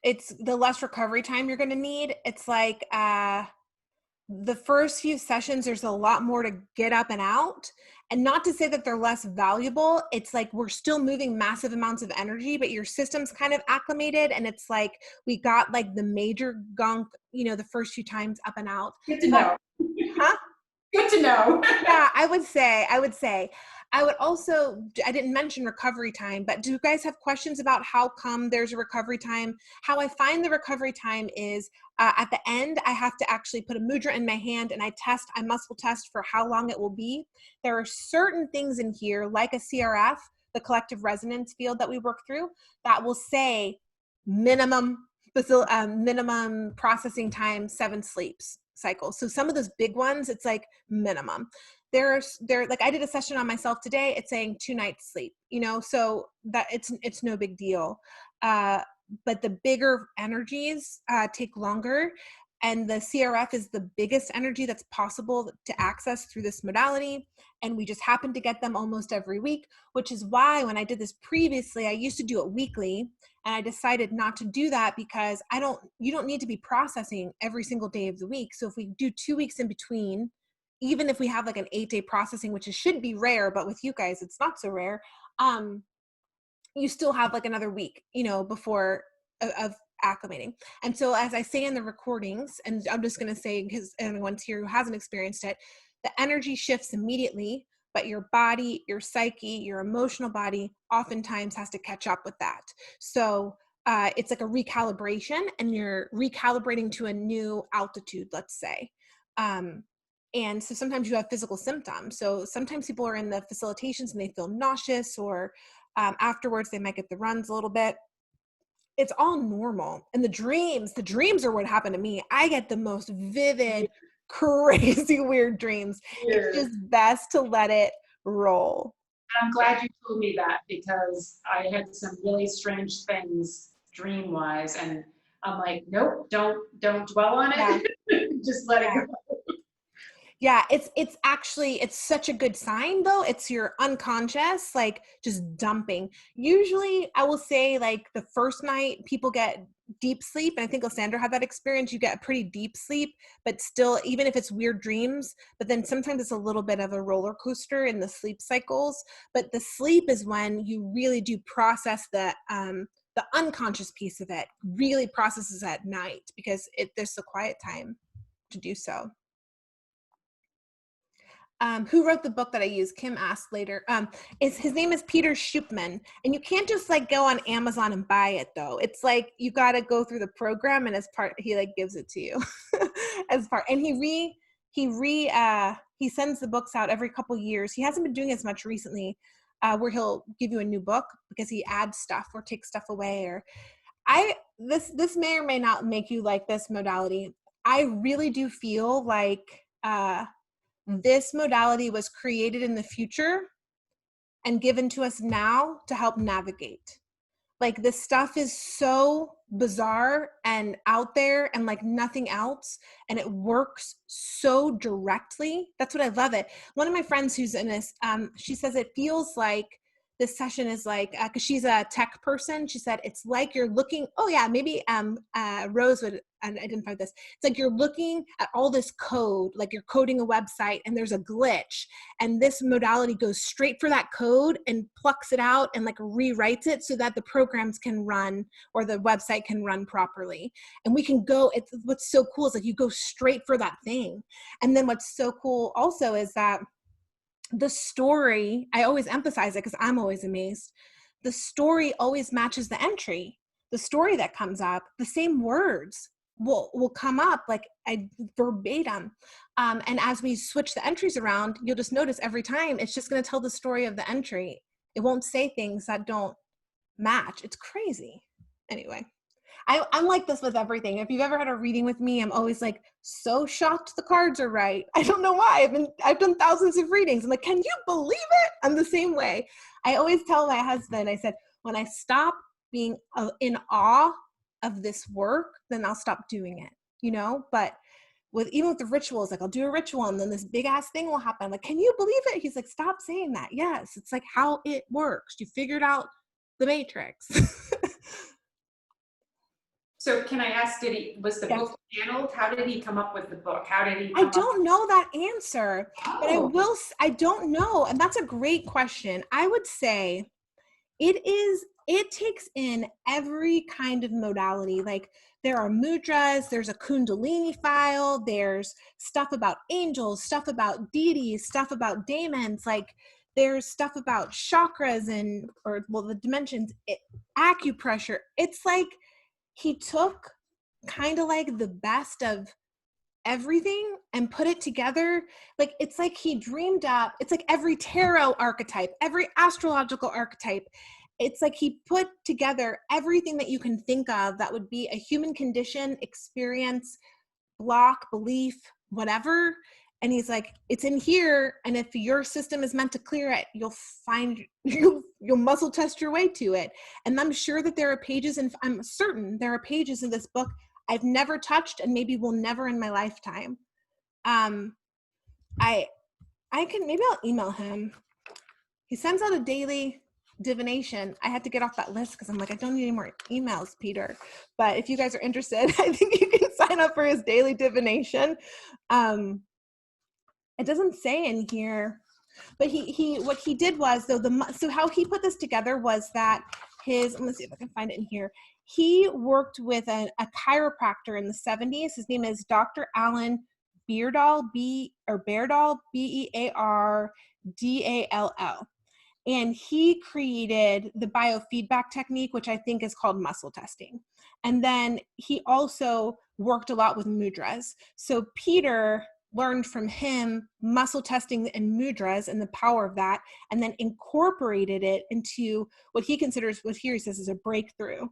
S1: it's the less recovery time you're going to need. It's like the first few sessions, there's a lot more to get up and out. And not to say that they're less valuable. It's like we're still moving massive amounts of energy, but your system's kind of acclimated. And it's like we got like the major gunk, you know, the first few times up and out.
S4: Good to know.
S1: Huh?
S4: Good to know.
S1: Yeah, I would say. I would also, I didn't mention recovery time, but do you guys have questions about how come there's a recovery time? How I find the recovery time is at the end, I have to actually put a mudra in my hand and I muscle test for how long it will be. There are certain things in here, like a CRF, the collective resonance field that we work through, that will say minimum processing time, 7 sleeps cycles. So some of those big ones, it's like minimum. They're like, I did a session on myself today. It's saying 2 nights sleep, you know, so that it's no big deal. But the bigger energies take longer. And the CRF is the biggest energy that's possible to access through this modality. And we just happen to get them almost every week, which is why when I did this previously, I used to do it weekly. And I decided not to do that because you don't need to be processing every single day of the week. So if we do 2 weeks in between, even if we have like an 8-day processing, which should be rare, but with you guys, it's not so rare. You still have like another week, you know, before of acclimating. And so as I say in the recordings, and I'm just going to say, because everyone's here who hasn't experienced it, the energy shifts immediately, but your body, your psyche, your emotional body oftentimes has to catch up with that. So it's like a recalibration, and you're recalibrating to a new altitude, let's say. And so sometimes you have physical symptoms. So sometimes people are in the facilitations and they feel nauseous, or afterwards they might get the runs a little bit. It's all normal. And the dreams are what happened to me. I get the most vivid, crazy, weird dreams. It's just best to let it roll.
S4: I'm glad you told me that, because I had some really strange things dream-wise, and I'm like, nope, don't dwell on it. Yeah. Just let it go.
S1: Yeah, it's such a good sign though. It's your unconscious, like just dumping. Usually I will say like the first night people get deep sleep. And I think Lysandra had that experience. You get a pretty deep sleep, but still, even if it's weird dreams, but then sometimes it's a little bit of a roller coaster in the sleep cycles. But the sleep is when you really do process the unconscious piece of it, really processes at night, because there's the quiet time to do so. Who wrote the book that I use? Kim asked later. His name is Peter Shupman, and you can't just like go on Amazon and buy it though. It's like you got to go through the program, and as part he like gives it to you as part. And he sends the books out every couple years. He hasn't been doing as much recently, where he'll give you a new book because he adds stuff or takes stuff away. Or this may or may not make you like this modality. I really do feel like this modality was created in the future and given to us now to help navigate. Like this stuff is so bizarre and out there and like nothing else. And it works so directly. That's what I love it. One of my friends who's in this, she says it feels like this session is like, because she's a tech person, she said it's like you're looking, oh yeah, maybe Rose would identify this. It's like you're looking at all this code, like you're coding a website and there's a glitch, and this modality goes straight for that code and plucks it out and like rewrites it so that the programs can run or the website can run properly. And we can go, what's so cool is like you go straight for that thing. And then what's so cool also is that the story, I always emphasize it because I'm always amazed. The story always matches the entry. The story that comes up, the same words will come up like verbatim. And as we switch the entries around, you'll just notice every time it's just going to tell the story of the entry. It won't say things that don't match. It's crazy. Anyway, I'm like this with everything. If you've ever had a reading with me, I'm always like so shocked the cards are right. I don't know why. I've done thousands of readings. I'm like, can you believe it? I'm the same way. I always tell my husband, I said, when I stop being in awe of this work, then I'll stop doing it, you know? But even with the rituals, like I'll do a ritual and then this big ass thing will happen. Like, can you believe it? He's like, stop saying that. Yes. It's like how it works. You figured out the Matrix.
S4: So can I ask, was the
S1: Yes.
S4: book channeled? How did he come up with the book? How did he
S1: I
S4: come up?
S1: don't know that answer, but
S4: Oh.
S1: I don't know. And that's a great question. I would say it takes in every kind of modality. Like there are mudras, there's a Kundalini file, there's stuff about angels, stuff about deities, stuff about daemons, like there's stuff about chakras and, or well, the dimensions, acupressure. It's like he took kind of like the best of everything and put it together. Like it's like he dreamed up, it's like every tarot archetype, every astrological archetype. It's like he put together everything that you can think of that would be a human condition, experience, block, belief, whatever. And he's like, it's in here, and if your system is meant to clear it, you'll find you'll muscle test your way to it. And I'm sure that there are pages, and I'm certain there are pages in this book I've never touched and maybe will never in my lifetime. I can, maybe I'll email him. He sends out a daily divination. I had to get off that list because I'm like, I don't need any more emails, Peter. But if you guys are interested, I think you can sign up for his daily divination. It doesn't say in here, but he what he did was, though, so how he put this together was that let me see if I can find it in here. He worked with a chiropractor in the 70s. His name is Dr. Alan Beardall, Beardall, Beardall. And he created the biofeedback technique, which I think is called muscle testing. And then he also worked a lot with mudras. So Peter learned from him muscle testing and mudras and the power of that, and then incorporated it into what he considers, what here he says is a breakthrough.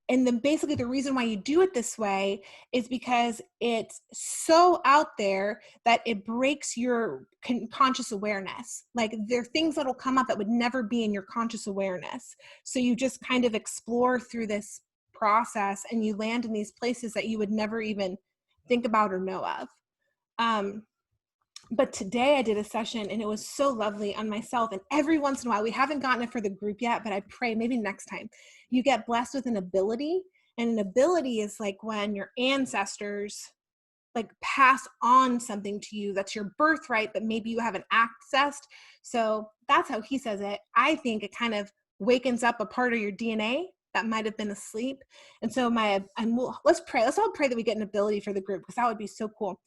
S1: And then basically the reason why you do it this way is because it's so out there that it breaks your conscious awareness. Like there are things that'll come up that would never be in your conscious awareness. So you just kind of explore through this process and you land in these places that you would never even think about or know of. But today I did a session and it was so lovely on myself. And every once in a while, we haven't gotten it for the group yet, but I pray maybe next time, you get blessed with an ability. And an ability is like when your ancestors like pass on something to you that's your birthright, but maybe you haven't accessed. So that's how he says it. I think it kind of wakens up a part of your DNA that might have been asleep. And so let's pray. Let's all pray that we get an ability for the group, because that would be so cool.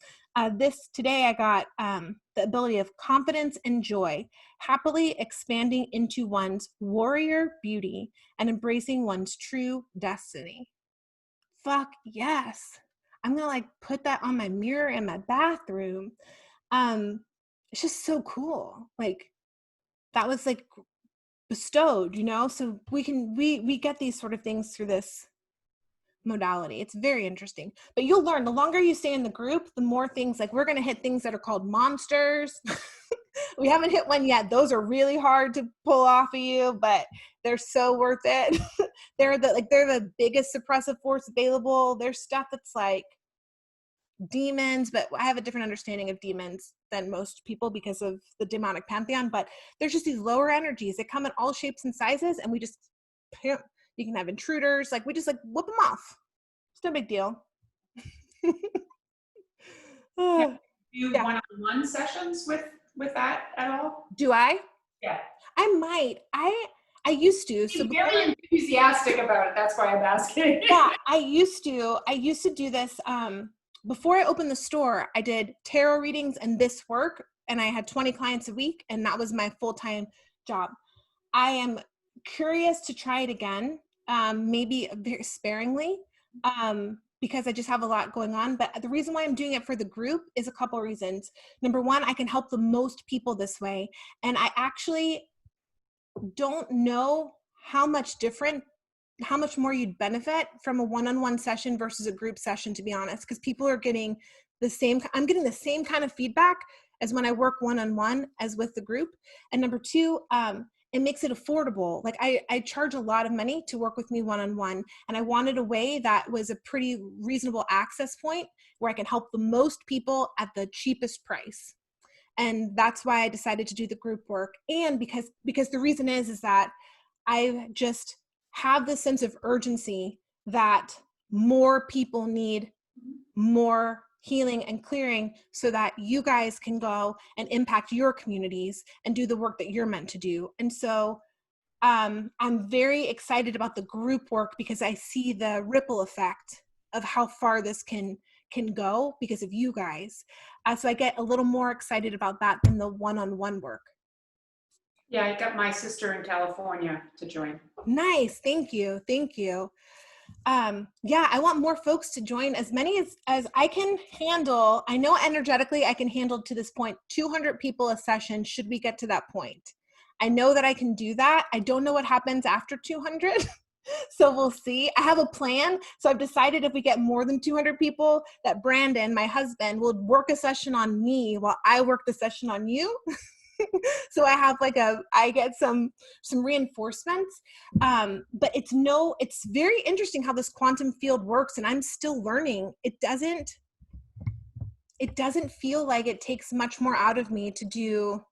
S1: Today I got the ability of confidence and joy, happily expanding into one's warrior beauty and embracing one's true destiny. Fuck yes. I'm gonna like put that on my mirror in my bathroom. It's just so cool. Like that was like bestowed, so we get these sort of things through this modality. It's very interesting, but you'll learn the longer you stay in the group, the more things, like we're going to hit things that are called monsters. We haven't hit one yet. Those are really hard to pull off of you, but they're so worth it. They're the biggest suppressive force available. There's stuff that's like demons, but I have a different understanding of demons than most people because of the demonic pantheon. But there's just these lower energies that come in all shapes and sizes, and you can have intruders, like we just like whoop them off. It's no big deal.
S4: Do you one-on-one sessions with that at all?
S1: Do I?
S4: Yeah.
S1: I might. I used to.
S4: So very enthusiastic about it. That's why I'm asking.
S1: Yeah, I used to do this. Before I opened the store, I did tarot readings and this work, and I had 20 clients a week, and that was my full-time job. I am curious to try it again, maybe very sparingly, because I just have a lot going on. But the reason why I'm doing it for the group is a couple of reasons. Number one, I can help the most people this way, and I actually don't know how much more you'd benefit from a one-on-one session versus a group session, to be honest, because people are getting I'm getting the same kind of feedback as when I work one-on-one as with the group. And number two, it makes it affordable. Like I charge a lot of money to work with me one-on-one, and I wanted a way that was a pretty reasonable access point where I can help the most people at the cheapest price. And that's why I decided to do the group work. And because the reason is that I just have this sense of urgency that more people need more healing and clearing so that you guys can go and impact your communities and do the work that you're meant to do. And so I'm very excited about the group work because I see the ripple effect of how far this can go because of you guys. So I get a little more excited about that than the one-on-one work.
S4: Yeah, I got my sister in California to join.
S1: Nice. Thank you. Thank you. Yeah, I want more folks to join, as many as I can handle. I know energetically I can handle to this point 200 people a session should we get to that point. I know that I can do that. I don't know what happens after 200. So we'll see. I have a plan. So I've decided if we get more than 200 people, that Brandon, my husband, will work a session on me while I work the session on you. So I have I get some reinforcements, but it's very interesting how this quantum field works, and I'm still learning. It doesn't feel like it takes much more out of me to do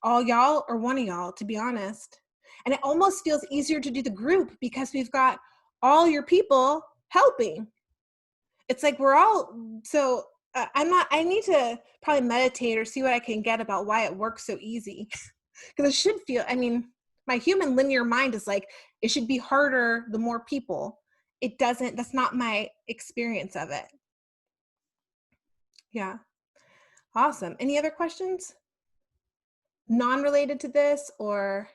S1: all y'all or one of y'all, to be honest. And it almost feels easier to do the group because we've got all your people helping. It's like we're all so. I need to probably meditate or see what I can get about why it works so easy. Because it should feel, my human linear mind is like, it should be harder the more people. It doesn't, that's not my experience of it. Yeah. Awesome. Any other questions? Non-related to this or,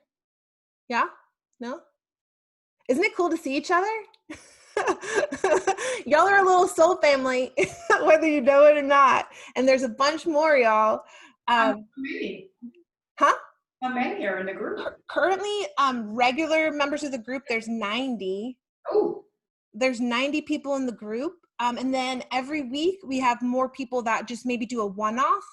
S1: yeah? No? Isn't it cool to see each other? Y'all are a little soul family, whether you know it or not. And there's a bunch more, y'all.
S4: How many?
S1: Huh?
S4: How many are in the group?
S1: Currently, regular members of the group, there's 90.
S4: Oh.
S1: There's 90 people in the group. And then every week we have more people that just maybe do a one-off.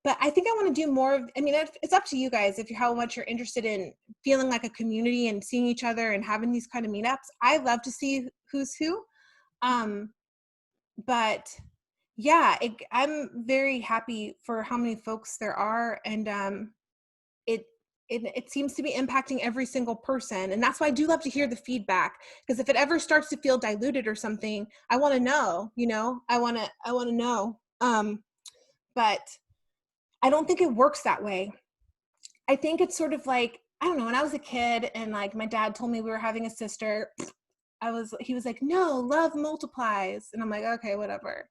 S1: But I think I want to do more of, it's up to you guys how much you're interested in feeling like a community and seeing each other and having these kind of meetups. I love to see who's who. But yeah, I'm very happy for how many folks there are. And it seems to be impacting every single person. And that's why I do love to hear the feedback, because if it ever starts to feel diluted or something, I want to know, I want to know. But I don't think it works that way. I think it's sort of like, I don't know, when I was a kid and like my dad told me we were having a sister, he was like, no, love multiplies. And I'm like, okay, whatever.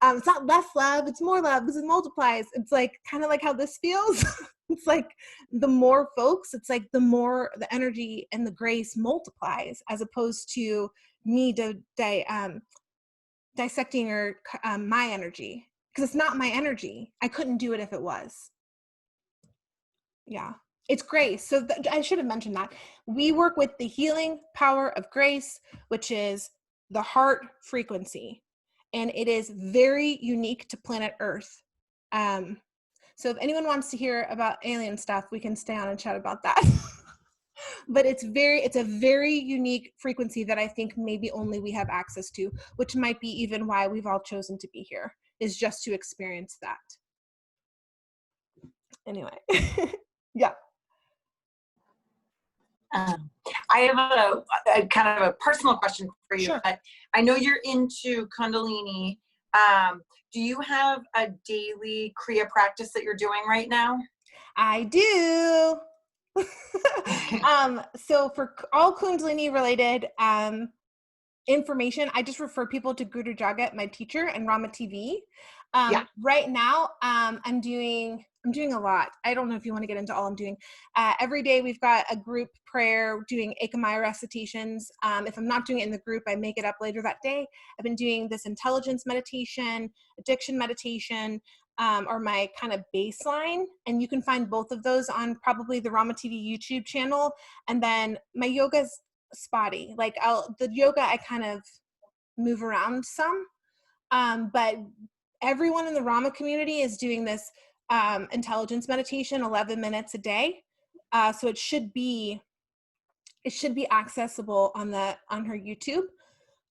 S1: It's not less love, it's more love because it multiplies. It's like kind of like how this feels. It's like the more folks, it's like the more the energy and the grace multiplies, as opposed to me dissecting or my energy. Because it's not my energy. I couldn't do it if it was. Yeah, it's grace. So I should have mentioned that. We work with the healing power of grace, which is the heart frequency. And it is very unique to planet Earth. So if anyone wants to hear about alien stuff, we can stay on and chat about that. But it's a very unique frequency that I think maybe only we have access to, which might be even why we've all chosen to be here, is just to experience that. Anyway, yeah.
S6: I have a kind of a personal question for you.
S1: Sure.
S6: I know you're into Kundalini. Do you have a daily Kriya practice that you're doing right now?
S1: I do. So for all Kundalini related information, I just refer people to Guru Jagat, my teacher, and Rama TV. Right now, I'm doing a lot. I don't know if you want to get into all I'm doing. Every day we've got a group prayer doing Ekamaya recitations. If I'm not doing it in the group, I make it up later that day. I've been doing this intelligence meditation, addiction meditation, or my kind of baseline. And you can find both of those on probably the Rama TV YouTube channel. And then my yoga's spotty. Like the yoga, I kind of move around some. But everyone in the Rama community is doing this intelligence meditation 11 minutes a day. So it should be accessible on her YouTube.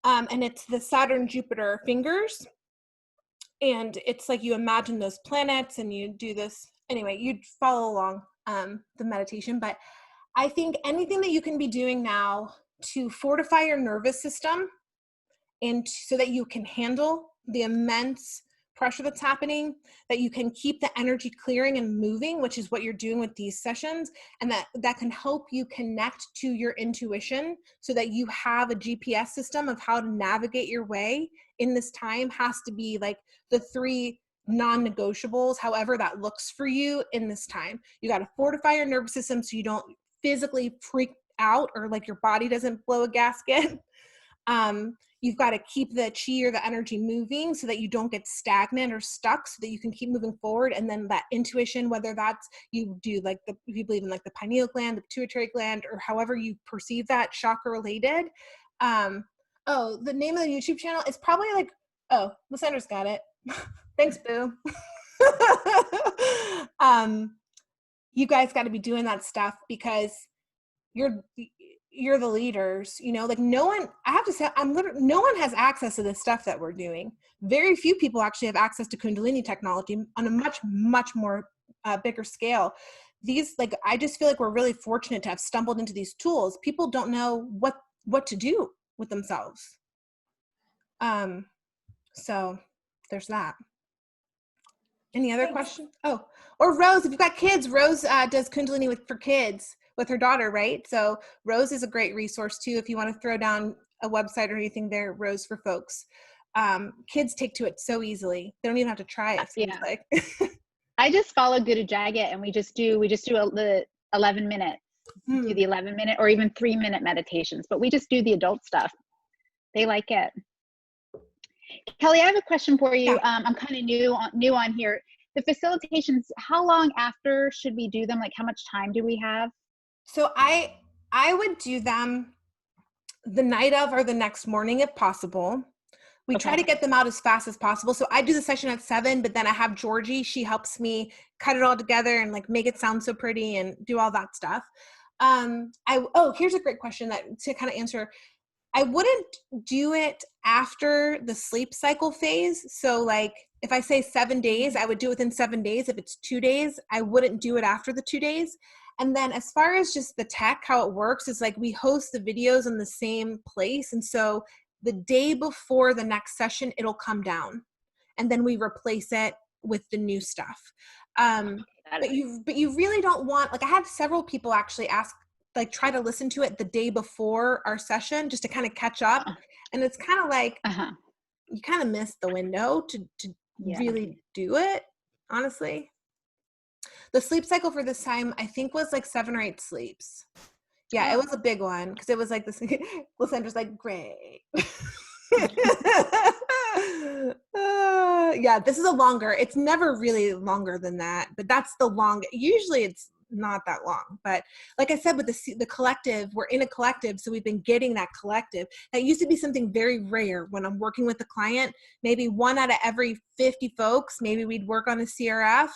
S1: And it's the Saturn Jupiter fingers. And it's like you imagine those planets and you do this. Anyway, you'd follow along the meditation. But I think anything that you can be doing now to fortify your nervous system and so that you can handle the immense pressure that's happening, that you can keep the energy clearing and moving, which is what you're doing with these sessions, and that can help you connect to your intuition so that you have a GPS system of how to navigate your way in this time, has to be like the 3 non-negotiables, however that looks for you in this time. You got to fortify your nervous system so you don't physically freak out or like your body doesn't blow a gasket. You've got to keep the chi or the energy moving so that you don't get stagnant or stuck, so that you can keep moving forward. And then that intuition, whether that's you do like if you believe in like the pineal gland, the pituitary gland, or however you perceive that chakra related. The name of the YouTube channel is probably like, Lysandra's got it. Thanks, boo. You guys got to be doing that stuff because you're the leaders, you know, like no one, I have to say, no one has access to this stuff that we're doing. Very few people actually have access to Kundalini technology on a much, much more bigger scale. These, like, I just feel like we're really fortunate to have stumbled into these tools. People don't know what to do with themselves. So there's that. Any other questions? Oh, or Rose, if you've got kids, Rose does Kundalini for kids with her daughter, right? So Rose is a great resource too. If you want to throw down a website or anything there, Rose for folks. Kids take to it so easily. They don't even have to try it. Seems like.
S7: I just follow Guru Jagat, and we just do the 11 minutes, do the 11-minute or even 3-minute meditations, but we just do the adult stuff. They like it. Kelley, I have a question for you.
S1: Yeah.
S7: I'm kind of new on here. The facilitations, how long after should we do them? Like, how much time do we have?
S1: So I would do them the night of or the next morning if possible. We try to get them out as fast as possible. So I do the session at 7, but then I have Georgie. She helps me cut it all together and like make it sound so pretty and do all that stuff. Here's a great question to kind of answer. I wouldn't do it after the sleep cycle phase. So like if I say 7 days, I would do it within 7 days. If it's 2 days, I wouldn't do it after the 2 days. And then as far as just the tech, how it works is like we host the videos in the same place. And so the day before the next session, it'll come down and then we replace it with the new stuff. But you really don't want, like I had several people actually ask, like try to listen to it the day before our session just to kind of catch up. And it's kind of like, you kind of miss the window to really do it, honestly. The sleep cycle for this time, I think was like 7 or 8 sleeps. Yeah, it was a big one because it was like this. Lysandra's like, great. Yeah, this is a longer. It's never really longer than that, but that's the long. Usually it's not that long. But like I said, with the collective, we're in a collective, so we've been getting that collective. That used to be something very rare when I'm working with a client. Maybe 1 out of every 50 folks, maybe we'd work on a CRF.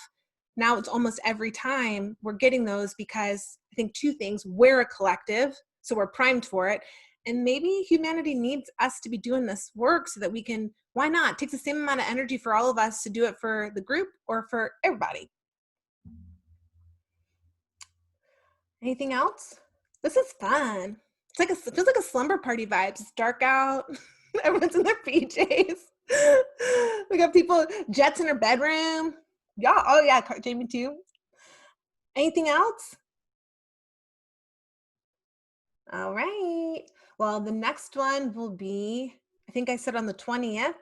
S1: Now it's almost every time we're getting those because I think 2 things. We're a collective, so we're primed for it. And maybe humanity needs us to be doing this work so that we can, why not? It takes the same amount of energy for all of us to do it for the group or for everybody. Anything else? This is fun. It feels like a slumber party vibes. It's dark out. Everyone's in their PJs. We got people, Jet's in her bedroom. Yeah. Oh yeah, Jamie too. Anything else? All right. Well, the next one will be, I think I said on the 20th.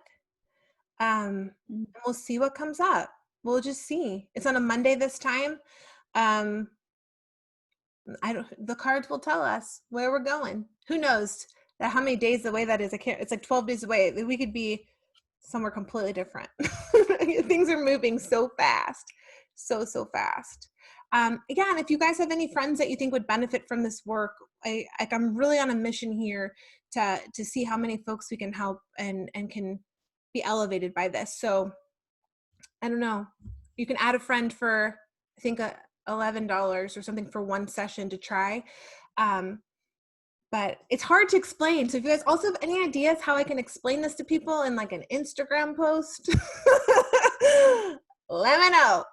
S1: We'll see what comes up. We'll just see. It's on a Monday this time. The cards will tell us where we're going. Who knows how many days away that is? It's like 12 days away. We could be somewhere completely different. Things are moving so fast. So fast. And if you guys have any friends that you think would benefit from this work, I'm really on a mission here to see how many folks we can help and can be elevated by this. So I don't know. You can add a friend for, I think, $11 or something for 1 session to try. but it's hard to explain. So if you guys also have any ideas how I can explain this to people in like an Instagram post, let me know.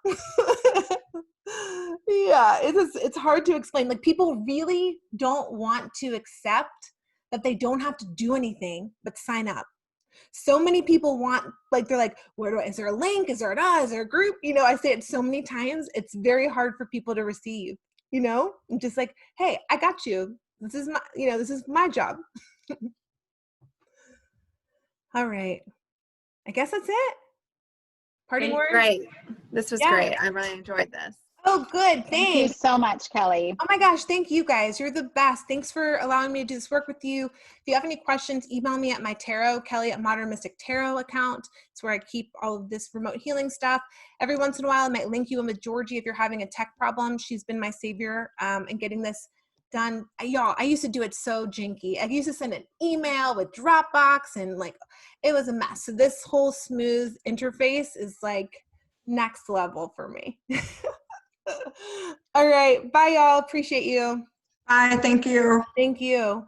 S1: Yeah, it's hard to explain. Like people really don't want to accept that they don't have to do anything but sign up. So many people want, like, they're like, is there a link? Is there a group? You know, I say it so many times, it's very hard for people to receive, you know? I'm just like, hey, I got you. This is my job. All right. I guess that's it. Parting words?
S5: Great. This was
S1: Yeah.
S5: great. I really enjoyed this.
S1: Oh, good.
S7: Thank you
S1: Thanks.
S7: so much, Kelley.
S1: Oh my gosh, thank you guys. You're the best. Thanks for allowing me to do this work with you. If you have any questions, email me at my tarot, Kelley at Modern Mystic Tarot account. It's where I keep all of this remote healing stuff. Every once in a while, I might link you in with Georgie if you're having a tech problem. She's been my savior in getting this done. Y'all, I used to do it so jinky. I used to send an email with Dropbox and like, it was a mess. So this whole smooth interface is like next level for me. All right. Bye, y'all. Appreciate you.
S2: Bye. Thank you.
S1: Thank you.